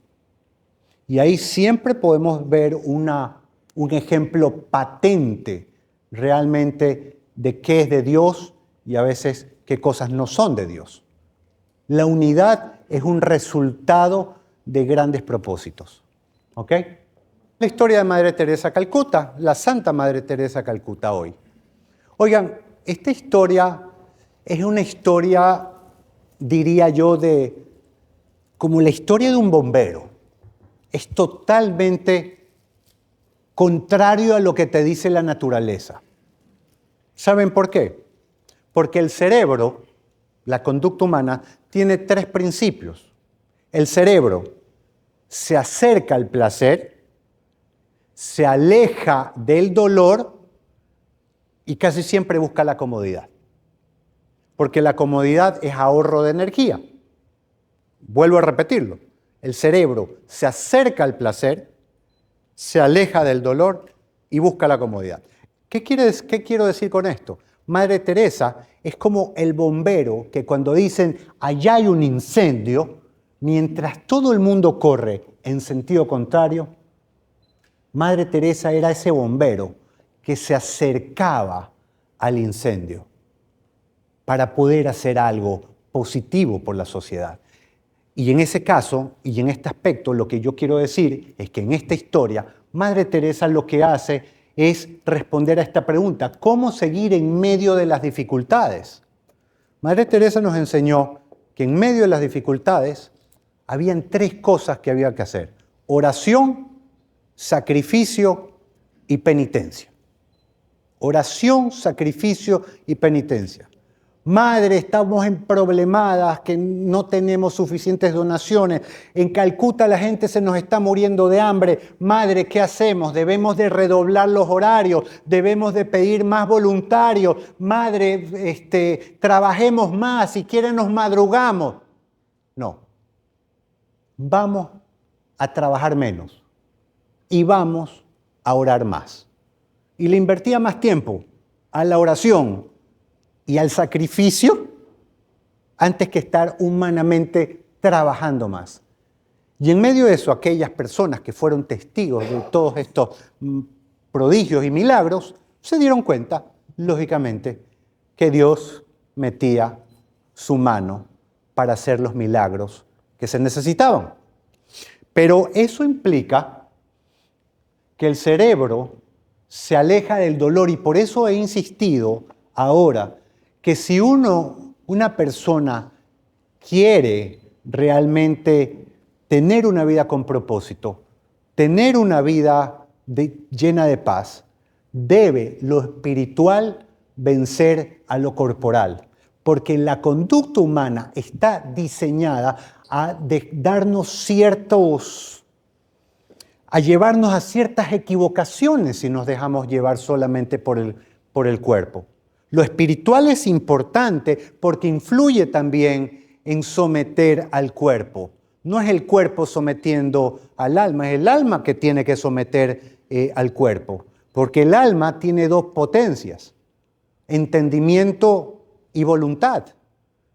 Speaker 1: Y ahí siempre podemos ver un ejemplo patente realmente de qué es de Dios y a veces qué cosas no son de Dios. La unidad es un resultado de grandes propósitos. ¿Ok? La historia de Madre Teresa de Calcuta, la Santa Madre Teresa de Calcuta hoy. Oigan, esta historia es una historia, diría yo, como la historia de un bombero. Es totalmente contrario a lo que te dice la naturaleza. ¿Saben por qué? Porque el cerebro, la conducta humana, tiene 3 principios. El cerebro se acerca al placer, se aleja del dolor y casi siempre busca la comodidad. Porque la comodidad es ahorro de energía. Vuelvo a repetirlo. El cerebro se acerca al placer, se aleja del dolor y busca la comodidad. ¿Qué quiero decir con esto? Madre Teresa es como el bombero que cuando dicen allá hay un incendio, mientras todo el mundo corre en sentido contrario, Madre Teresa era ese bombero que se acercaba al incendio para poder hacer algo positivo por la sociedad. Y en ese caso, y en este aspecto, lo que yo quiero decir es que en esta historia, Madre Teresa lo que hace es responder a esta pregunta: ¿cómo seguir en medio de las dificultades? Madre Teresa nos enseñó que en medio de las dificultades habían 3 cosas que había que hacer: oración, sacrificio y penitencia. Oración, sacrificio y penitencia. Madre, estamos en problemadas, que no tenemos suficientes donaciones. En Calcuta la gente se nos está muriendo de hambre. Madre, ¿qué hacemos? Debemos de redoblar los horarios, debemos de pedir más voluntarios. Madre, trabajemos más, si quieren nos madrugamos. No, vamos a trabajar menos y vamos a orar más. Y le invertía más tiempo a la oración y al sacrificio antes que estar humanamente trabajando más. Y en medio de eso, aquellas personas que fueron testigos de todos estos prodigios y milagros se dieron cuenta, lógicamente, que Dios metía su mano para hacer los milagros que se necesitaban. Pero eso implica que el cerebro se aleja del dolor, y por eso he insistido ahora que si una persona quiere realmente tener una vida con propósito, tener una vida llena de paz, debe lo espiritual vencer a lo corporal, porque la conducta humana está diseñada a a llevarnos a ciertas equivocaciones si nos dejamos llevar solamente por el cuerpo. Lo espiritual es importante porque influye también en someter al cuerpo. No es el cuerpo sometiendo al alma, es el alma que tiene que someter al cuerpo. Porque el alma tiene 2 potencias: entendimiento y voluntad.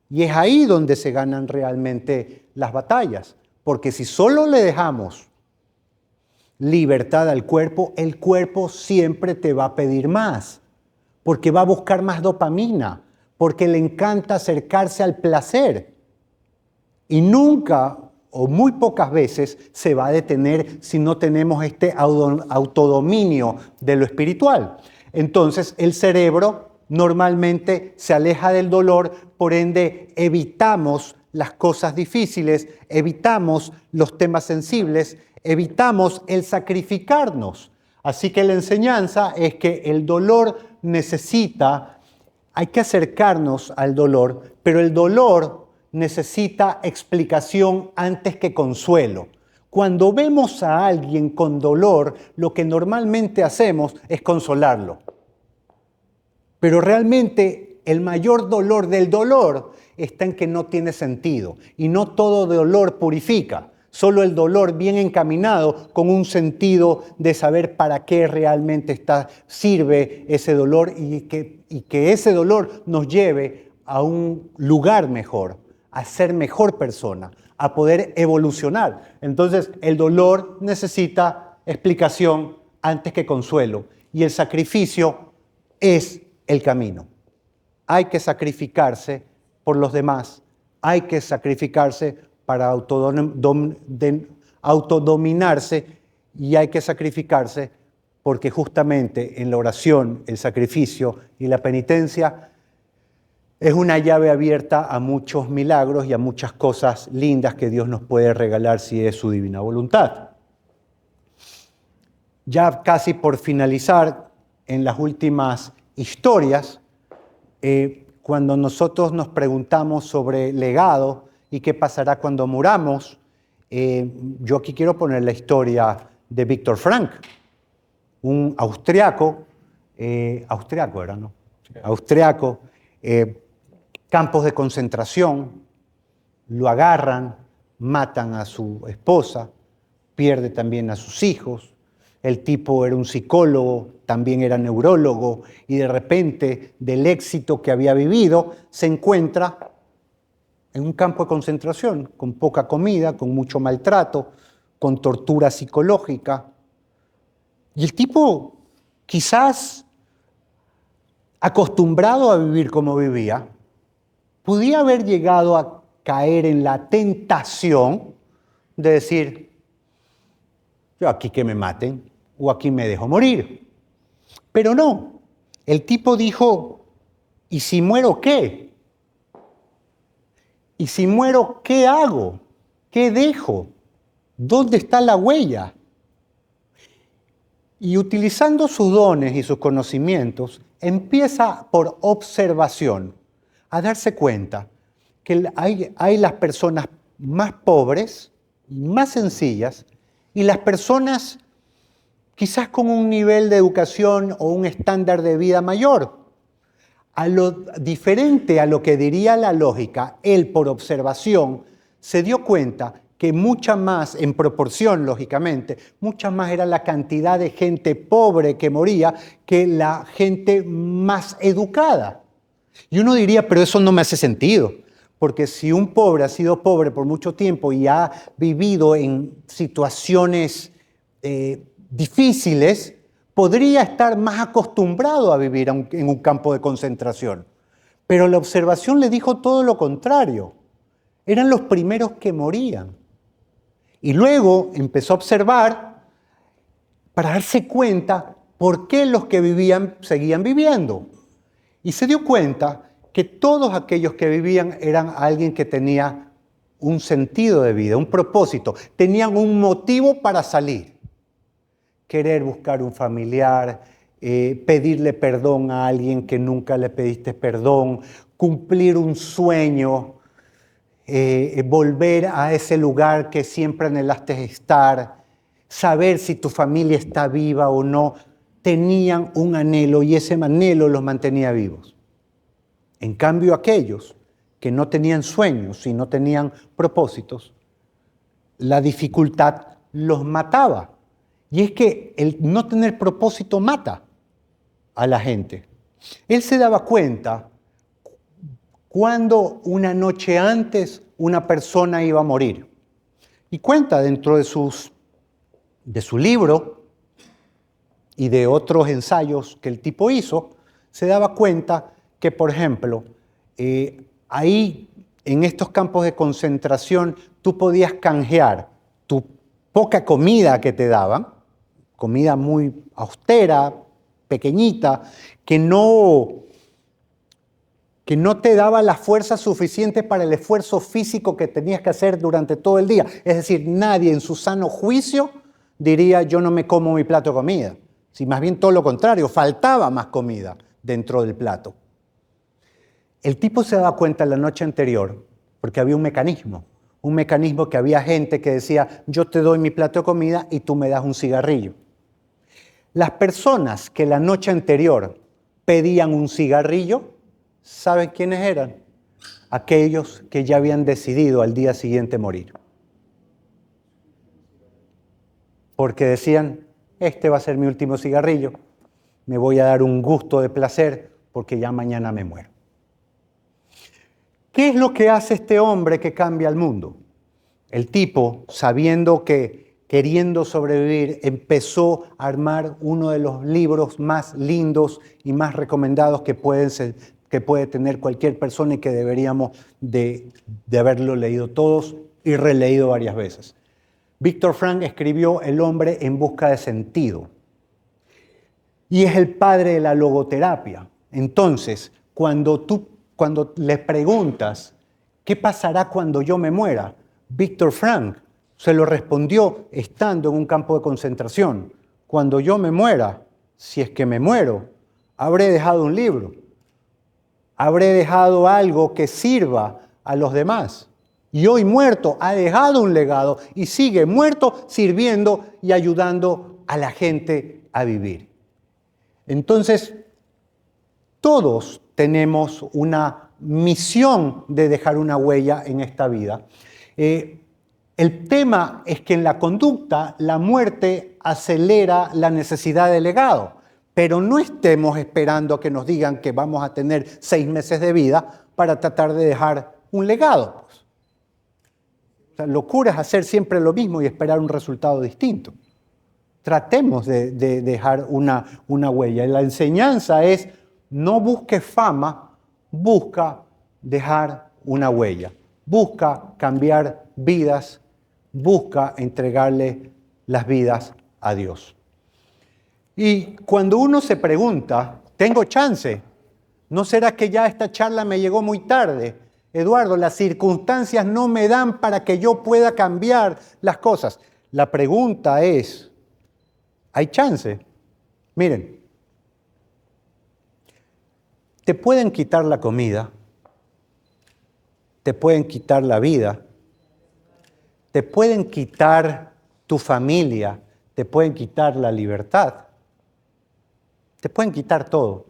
Speaker 1: Y es ahí donde se ganan realmente las batallas. Porque si solo le dejamos libertad al cuerpo, el cuerpo siempre te va a pedir más, porque va a buscar más dopamina, porque le encanta acercarse al placer. Y nunca o muy pocas veces se va a detener si no tenemos este autodominio de lo espiritual. Entonces el cerebro normalmente se aleja del dolor, por ende evitamos las cosas difíciles, evitamos los temas sensibles, evitamos el sacrificarnos. Así que la enseñanza es que el dolor hay que acercarnos al dolor, pero el dolor necesita explicación antes que consuelo. Cuando vemos a alguien con dolor, lo que normalmente hacemos es consolarlo. Pero realmente el mayor dolor del dolor está en que no tiene sentido, y no todo dolor purifica. Solo el dolor bien encaminado, con un sentido de saber para qué realmente sirve ese dolor, y que ese dolor nos lleve a un lugar mejor, a ser mejor persona, a poder evolucionar. Entonces, el dolor necesita explicación antes que consuelo, y el sacrificio es el camino. Hay que sacrificarse por los demás, hay que sacrificarse para autodominarse, y hay que sacrificarse porque justamente en la oración, el sacrificio y la penitencia es una llave abierta a muchos milagros y a muchas cosas lindas que Dios nos puede regalar si es su divina voluntad. Ya casi por finalizar, en las últimas historias, cuando nosotros nos preguntamos sobre legado y qué pasará cuando muramos, yo aquí quiero poner la historia de Viktor Frankl, un austriaco, era, ¿no? Austriaco, campos de concentración, lo agarran, matan a su esposa, pierde también a sus hijos. El tipo era un psicólogo, también era neurólogo, y de repente, del éxito que había vivido, se encuentra en un campo de concentración, con poca comida, con mucho maltrato, con tortura psicológica. Y el tipo, quizás acostumbrado a vivir como vivía, podía haber llegado a caer en la tentación de decir, yo aquí que me maten o aquí me dejo morir. Pero no, el tipo dijo, ¿y si muero qué? ¿Y si muero qué hago? ¿Qué dejo? ¿Dónde está la huella? Y utilizando sus dones y sus conocimientos, empieza por observación a darse cuenta que hay las personas más pobres, más sencillas, y las personas quizás con un nivel de educación o un estándar de vida mayor. A lo diferente a lo que diría la lógica, él por observación se dio cuenta que mucha más, en proporción lógicamente, mucha más era la cantidad de gente pobre que moría que la gente más educada. Y uno diría, pero eso no me hace sentido, porque si un pobre ha sido pobre por mucho tiempo y ha vivido en situaciones difíciles, podría estar más acostumbrado a vivir en un campo de concentración. Pero la observación le dijo todo lo contrario. Eran los primeros que morían. Y luego empezó a observar para darse cuenta por qué los que vivían seguían viviendo. Y se dio cuenta que todos aquellos que vivían eran alguien que tenía un sentido de vida, un propósito, tenían un motivo para salir. Querer buscar un familiar, pedirle perdón a alguien que nunca le pediste perdón, cumplir un sueño, volver a ese lugar que siempre anhelaste estar, saber si tu familia está viva o no. Tenían un anhelo y ese anhelo los mantenía vivos. En cambio, aquellos que no tenían sueños y no tenían propósitos, la dificultad los mataba. Y es que el no tener propósito mata a la gente. Él se daba cuenta cuando una noche antes una persona iba a morir. Y cuenta dentro de su libro y de otros ensayos que el tipo hizo, se daba cuenta que, por ejemplo, ahí en estos campos de concentración tú podías canjear tu poca comida que te daban, comida muy austera, pequeñita, que no te daba la fuerza suficiente para el esfuerzo físico que tenías que hacer durante todo el día. Es decir, nadie en su sano juicio diría, yo no me como mi plato de comida. Si más bien todo lo contrario, faltaba más comida dentro del plato. El tipo se daba cuenta la noche anterior, porque había un mecanismo que había gente que decía, yo te doy mi plato de comida y tú me das un cigarrillo. Las personas que la noche anterior pedían un cigarrillo, ¿saben quiénes eran? Aquellos que ya habían decidido al día siguiente morir. Porque decían, este va a ser mi último cigarrillo, me voy a dar un gusto de placer porque ya mañana me muero. ¿Qué es lo que hace este hombre que cambia el mundo? El tipo, sabiendo que queriendo sobrevivir, empezó a armar uno de los libros más lindos y más recomendados que puede tener cualquier persona y que deberíamos de haberlo leído todos y releído varias veces. Viktor Frankl escribió El hombre en busca de sentido y es el padre de la logoterapia. Entonces, cuando le preguntas, ¿qué pasará cuando yo me muera? Viktor Frankl se lo respondió estando en un campo de concentración. Cuando yo me muera, si es que me muero, habré dejado un libro. Habré dejado algo que sirva a los demás. Y hoy muerto ha dejado un legado y sigue muerto sirviendo y ayudando a la gente a vivir. Entonces, todos tenemos una misión de dejar una huella en esta vida. El tema es que en la conducta la muerte acelera la necesidad de legado, pero no estemos esperando a que nos digan que vamos a tener 6 meses de vida para tratar de dejar un legado. O sea, locura es hacer siempre lo mismo y esperar un resultado distinto. Tratemos de dejar una huella. Y la enseñanza es: no busques fama, busca dejar una huella. Busca cambiar vidas, busca entregarle las vidas a Dios. Y cuando uno se pregunta, ¿tengo chance? ¿No será que ya esta charla me llegó muy tarde? Eduardo, las circunstancias no me dan para que yo pueda cambiar las cosas. La pregunta es, ¿hay chance? Miren, te pueden quitar la comida, te pueden quitar la vida, te pueden quitar tu familia, te pueden quitar la libertad, te pueden quitar todo.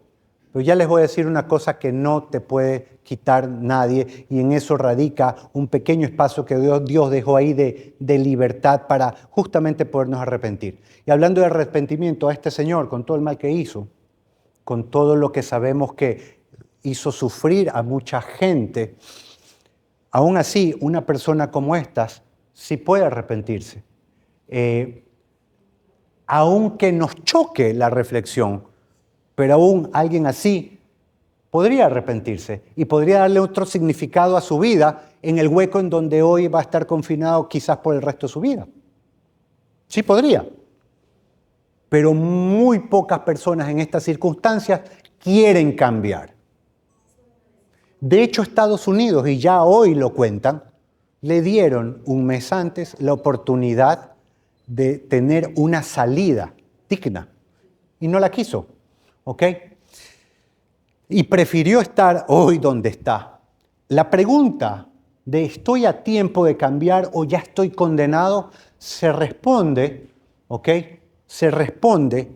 Speaker 1: Pero ya les voy a decir una cosa que no te puede quitar nadie, y en eso radica un pequeño espacio que Dios dejó ahí de libertad para justamente podernos arrepentir. Y hablando de arrepentimiento, a este señor, con todo el mal que hizo, con todo lo que sabemos que hizo sufrir a mucha gente, aún así, una persona como estas sí puede arrepentirse. Aunque nos choque la reflexión, pero aún alguien así podría arrepentirse y podría darle otro significado a su vida en el hueco en donde hoy va a estar confinado quizás por el resto de su vida. Sí podría. Pero muy pocas personas en estas circunstancias quieren cambiar. De hecho, Estados Unidos, y ya hoy lo cuentan, le dieron un mes antes la oportunidad de tener una salida digna y no la quiso. ¿Ok? Y prefirió estar hoy donde está. La pregunta de ¿estoy a tiempo de cambiar o ya estoy condenado? Se responde, ¿ok? Se responde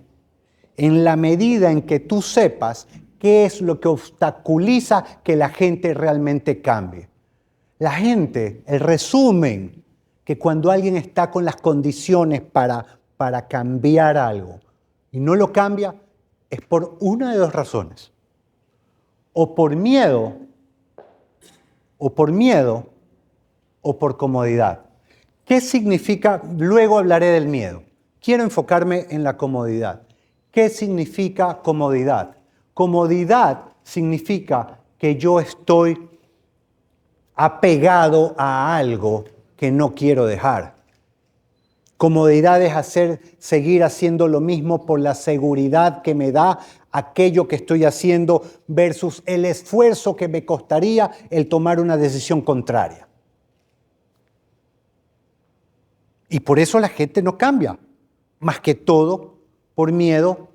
Speaker 1: en la medida en que tú sepas qué es lo que obstaculiza que la gente realmente cambie. La gente, el resumen, que cuando alguien está con las condiciones para cambiar algo y no lo cambia, es por una de dos razones. O por miedo, o por comodidad. ¿Qué significa? Luego hablaré del miedo. Quiero enfocarme en la comodidad. ¿Qué significa comodidad? Comodidad significa que yo estoy apegado a algo que no quiero dejar. Comodidad es seguir haciendo lo mismo por la seguridad que me da aquello que estoy haciendo versus el esfuerzo que me costaría el tomar una decisión contraria. Y por eso la gente no cambia, más que todo por miedo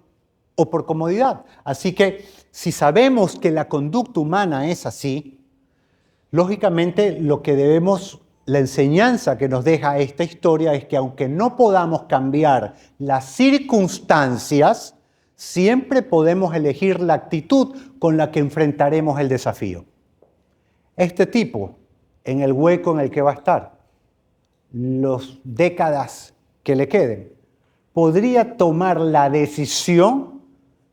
Speaker 1: o por comodidad. Así que si sabemos que la conducta humana es así, lógicamente la enseñanza que nos deja esta historia es que aunque no podamos cambiar las circunstancias, siempre podemos elegir la actitud con la que enfrentaremos el desafío. Este tipo, en el hueco en el que va a estar, las décadas que le queden, podría tomar la decisión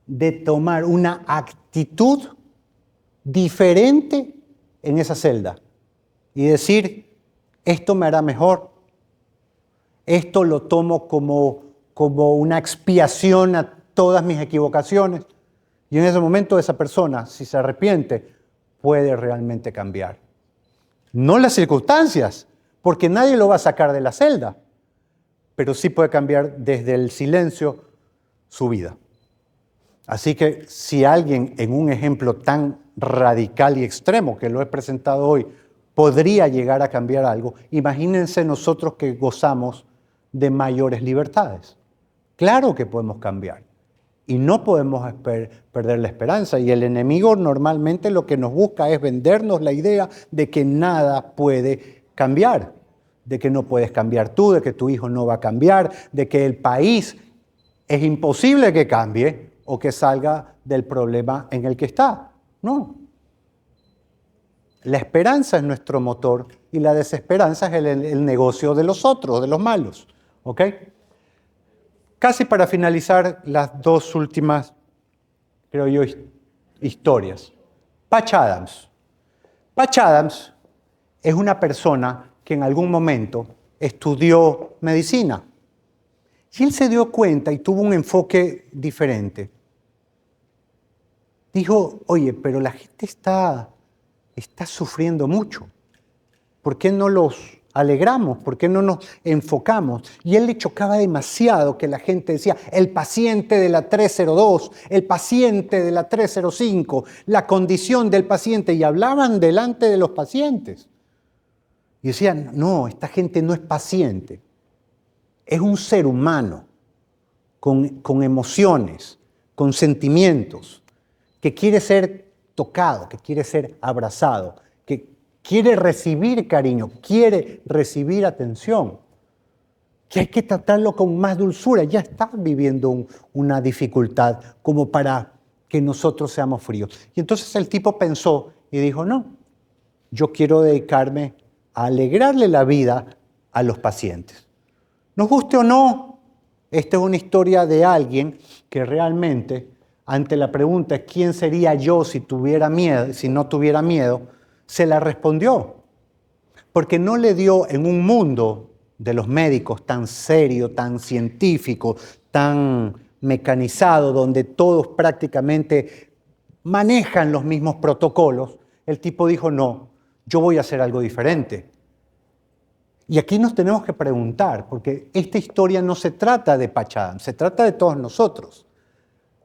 Speaker 1: de tomar una actitud diferente en esa celda y decir: esto me hará mejor, esto lo tomo como una expiación a todas mis equivocaciones. Y en ese momento esa persona, si se arrepiente, puede realmente cambiar. No las circunstancias, porque nadie lo va a sacar de la celda, pero sí puede cambiar desde el silencio su vida. Así que si alguien en un ejemplo tan radical y extremo que lo he presentado hoy podría llegar a cambiar algo, imagínense nosotros que gozamos de mayores libertades. Claro que podemos cambiar y no podemos perder la esperanza. Y el enemigo normalmente lo que nos busca es vendernos la idea de que nada puede cambiar, de que no puedes cambiar tú, de que tu hijo no va a cambiar, de que el país es imposible que cambie o que salga del problema en el que está. No. La esperanza es nuestro motor y la desesperanza es el negocio de los otros, de los malos. ¿Ok? Casi para finalizar, las dos últimas, creo yo, historias. Patch Adams. Patch Adams es una persona que en algún momento estudió medicina. Y él se dio cuenta y tuvo un enfoque diferente. Dijo, oye, pero la gente está sufriendo mucho. ¿Por qué no los alegramos? ¿Por qué no nos enfocamos? Y él le chocaba demasiado que la gente decía, el paciente de la 302, el paciente de la 305, la condición del paciente, y hablaban delante de los pacientes. Y decían, no, esta gente no es paciente, es un ser humano con emociones, con sentimientos, que quiere ser tocado, que quiere ser abrazado, que quiere recibir cariño, quiere recibir atención, que hay que tratarlo con más dulzura. Ya está viviendo una dificultad como para que nosotros seamos fríos. Y entonces el tipo pensó y dijo, no, yo quiero dedicarme a alegrarle la vida a los pacientes. Nos guste o no, esta es una historia de alguien que realmente, ante la pregunta ¿quién sería yo si tuviera miedo, si no tuviera miedo?, se la respondió. Porque no le dio en un mundo de los médicos tan serio, tan científico, tan mecanizado, donde todos prácticamente manejan los mismos protocolos, el tipo dijo, no, yo voy a hacer algo diferente. Y aquí nos tenemos que preguntar, porque esta historia no se trata de Patch Adams, se trata de todos nosotros.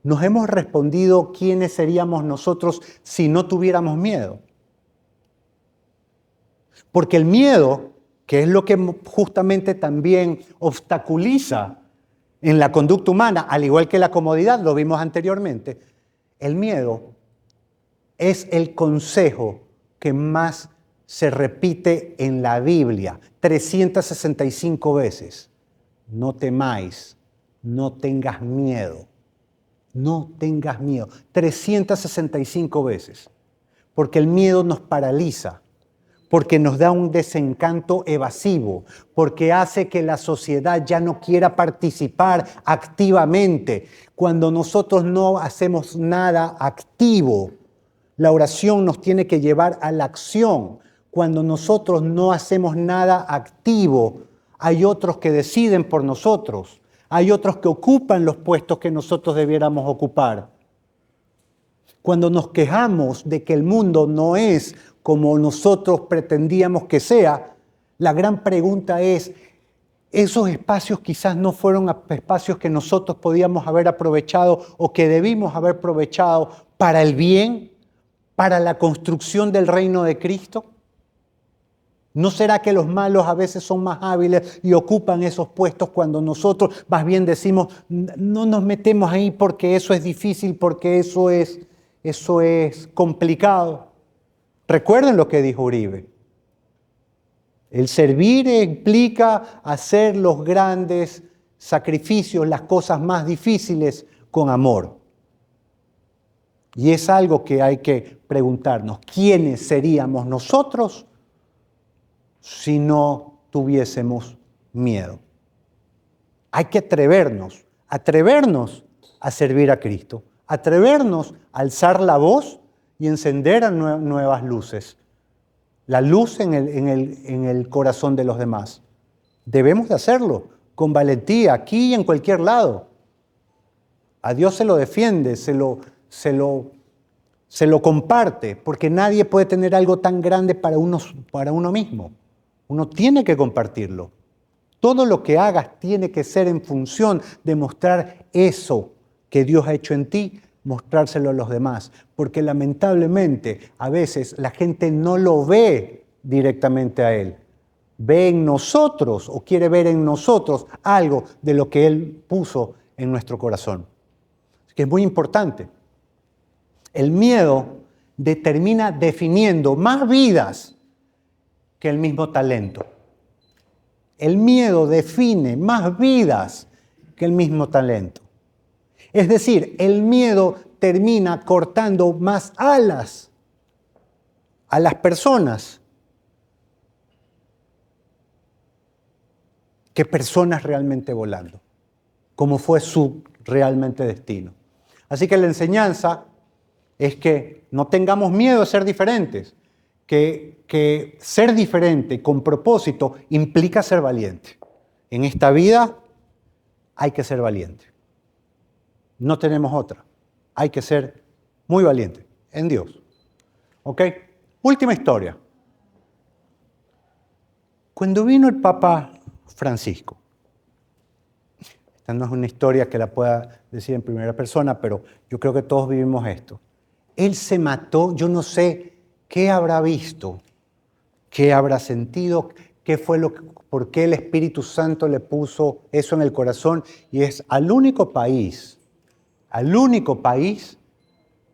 Speaker 1: ¿Nos hemos respondido quiénes seríamos nosotros si no tuviéramos miedo? Porque el miedo, que es lo que justamente también obstaculiza en la conducta humana, al igual que la comodidad, lo vimos anteriormente, el miedo es el consejo que más se repite en la Biblia, 365 veces. No temáis, no tengas miedo, no tengas miedo. 365 veces. Porque el miedo nos paraliza, porque nos da un desencanto evasivo, porque hace que la sociedad ya no quiera participar activamente. Cuando nosotros no hacemos nada activo, la oración nos tiene que llevar a la acción. Cuando nosotros no hacemos nada activo, hay otros que deciden por nosotros. Hay otros que ocupan los puestos que nosotros debiéramos ocupar. Cuando nos quejamos de que el mundo no es como nosotros pretendíamos que sea, la gran pregunta es, ¿esos espacios quizás no fueron espacios que nosotros podíamos haber aprovechado o que debimos haber aprovechado para el bien, para la construcción del reino de Cristo? ¿No será que los malos a veces son más hábiles y ocupan esos puestos cuando nosotros más bien decimos, no nos metemos ahí porque eso es difícil, porque eso es complicado? Recuerden lo que dijo Uribe. El servir implica hacer los grandes sacrificios, las cosas más difíciles con amor. Y es algo que hay que preguntarnos, ¿quiénes seríamos nosotros si no tuviésemos miedo? Hay que atrevernos a servir a Cristo, atrevernos a alzar la voz y encender nuevas luces, la luz en el corazón de los demás. Debemos de hacerlo con valentía, aquí y en cualquier lado. A Dios se lo defiende, se lo comparte, porque nadie puede tener algo tan grande para uno mismo. Uno tiene que compartirlo. Todo lo que hagas tiene que ser en función de mostrar eso que Dios ha hecho en ti, mostrárselo a los demás. Porque lamentablemente a veces la gente no lo ve directamente a Él. Ve en nosotros o quiere ver en nosotros algo de lo que Él puso en nuestro corazón. Así que es muy importante. El miedo termina definiendo más vidas que el mismo talento. El miedo define más vidas que el mismo talento. Es decir, el miedo termina cortando más alas a las personas que personas realmente volando, como fue su realmente destino. Así que la enseñanza es que no tengamos miedo a ser diferentes, que ser diferente con propósito implica ser valiente. En esta vida hay que ser valiente. No tenemos otra. Hay que ser muy valiente en Dios. ¿Ok? Última historia. Cuando vino el Papa Francisco, esta no es una historia que la pueda decir en primera persona, pero yo creo que todos vivimos esto. Él se mató, yo no sé qué habrá visto, qué habrá sentido, qué fue por qué el Espíritu Santo le puso eso en el corazón, y es al único país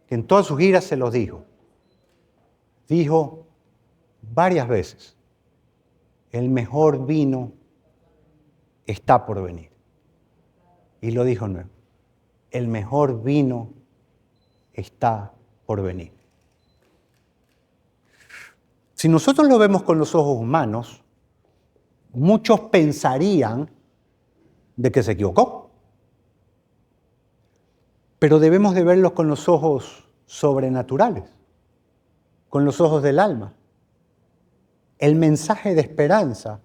Speaker 1: que en todas sus giras se los dijo. Dijo varias veces, el mejor vino está por venir. Y lo dijo nuevo, el mejor vino está por venir. Si nosotros lo vemos con los ojos humanos, muchos pensarían de que se equivocó. Pero debemos de verlo con los ojos sobrenaturales, con los ojos del alma. El mensaje de esperanza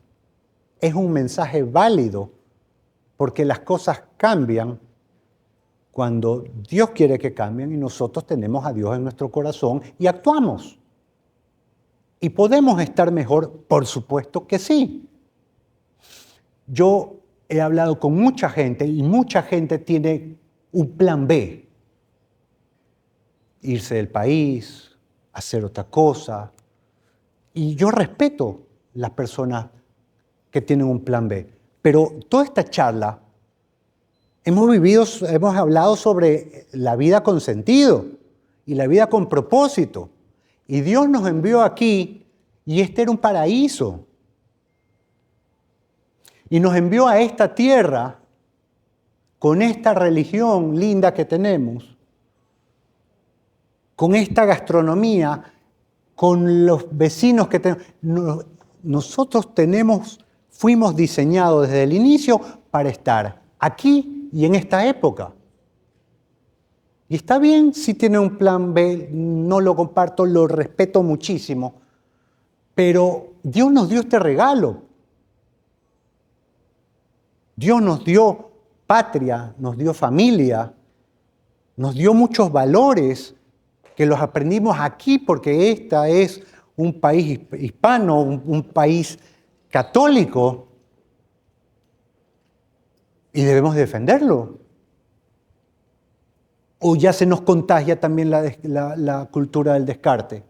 Speaker 1: es un mensaje válido porque las cosas cambian cuando Dios quiere que cambien y nosotros tenemos a Dios en nuestro corazón y actuamos. ¿Y podemos estar mejor? Por supuesto que sí. Yo he hablado con mucha gente y mucha gente tiene un plan B. Irse del país, hacer otra cosa. Y yo respeto las personas que tienen un plan B. Pero toda esta charla hemos hablado sobre la vida con sentido y la vida con propósito. Y Dios nos envió aquí y este era un paraíso. Y nos envió a esta tierra con esta religión linda que tenemos, con esta gastronomía, con los vecinos que tenemos. Nosotros fuimos diseñados desde el inicio para estar aquí y en esta época. Y está bien si tiene un plan B, no lo comparto, lo respeto muchísimo, pero Dios nos dio este regalo. Dios nos dio patria, nos dio familia, nos dio muchos valores que los aprendimos aquí porque este es un país hispano, un país católico y debemos defenderlo. O ya se nos contagia también la cultura del descarte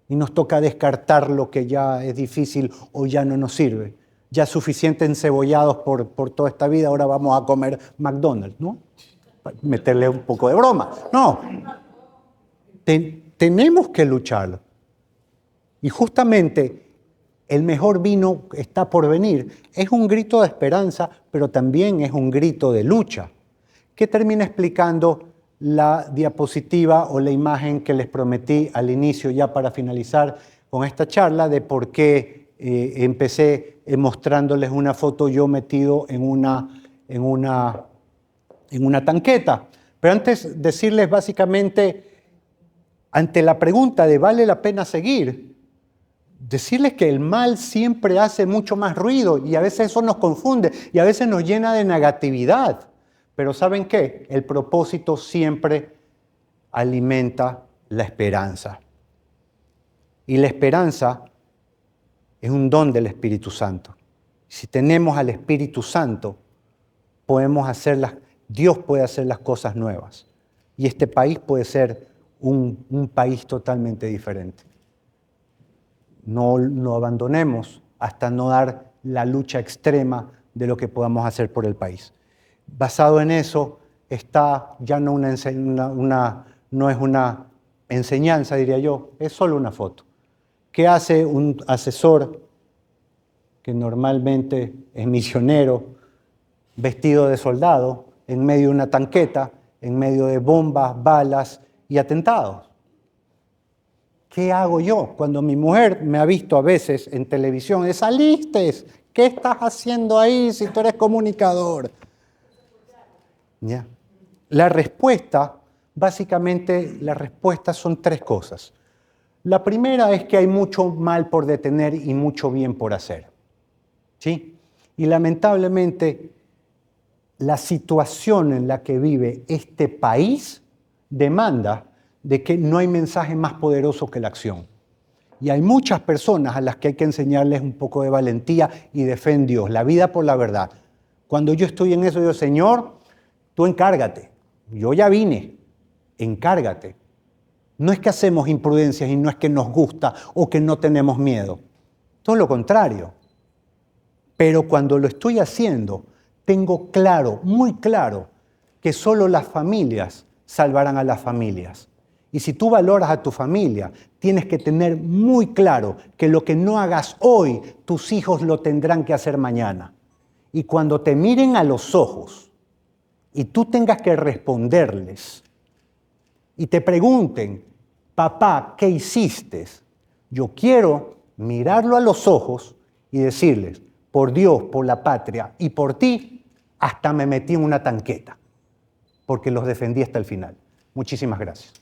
Speaker 1: y nos toca descartar lo que ya es difícil o ya no nos sirve. Ya suficiente encebollados por toda esta vida, ahora vamos a comer McDonald's, ¿no? Meterle un poco de broma. No, tenemos que lucharlo. Y justamente el mejor vino está por venir. Es un grito de esperanza, pero también es un grito de lucha. ¿Qué termina explicando la diapositiva o la imagen que les prometí al inicio ya para finalizar con esta charla de por qué empecé mostrándoles una foto yo metido en una tanqueta? Pero antes decirles básicamente, ante la pregunta de ¿vale la pena seguir? Decirles que el mal siempre hace mucho más ruido y a veces eso nos confunde y a veces nos llena de negatividad. Pero ¿saben qué? El propósito siempre alimenta la esperanza. Y la esperanza es un don del Espíritu Santo. Si tenemos al Espíritu Santo, Dios puede hacer las cosas nuevas. Y este país puede ser un país totalmente diferente. No abandonemos hasta no dar la lucha extrema de lo que podamos hacer por el país. Basado en eso está ya no es una enseñanza, diría yo, es solo una foto. ¿Qué hace un asesor que normalmente es misionero, vestido de soldado, en medio de una tanqueta, en medio de bombas, balas y atentados? ¿Qué hago yo? Cuando mi mujer me ha visto a veces en televisión, saliste, ¿qué estás haciendo ahí si tú eres comunicador? ¿Ya? La respuesta, básicamente, las respuestas son tres cosas. La primera es que hay mucho mal por detener y mucho bien por hacer. ¿Sí? Y lamentablemente, la situación en la que vive este país demanda de que no hay mensaje más poderoso que la acción. Y hay muchas personas a las que hay que enseñarles un poco de valentía y de fe en Dios, la vida por la verdad. Cuando yo estoy en eso, yo digo, Señor, tú encárgate. Yo ya vine, encárgate. No es que hacemos imprudencias y no es que nos gusta o que no tenemos miedo. Todo lo contrario. Pero cuando lo estoy haciendo, tengo claro, muy claro, que solo las familias salvarán a las familias. Y si tú valoras a tu familia, tienes que tener muy claro que lo que no hagas hoy, tus hijos lo tendrán que hacer mañana. Y cuando te miren a los ojos y tú tengas que responderles y te pregunten, papá, ¿qué hiciste? Yo quiero mirarlo a los ojos y decirles, por Dios, por la patria y por ti, hasta me metí en una tanqueta, porque los defendí hasta el final. Muchísimas gracias.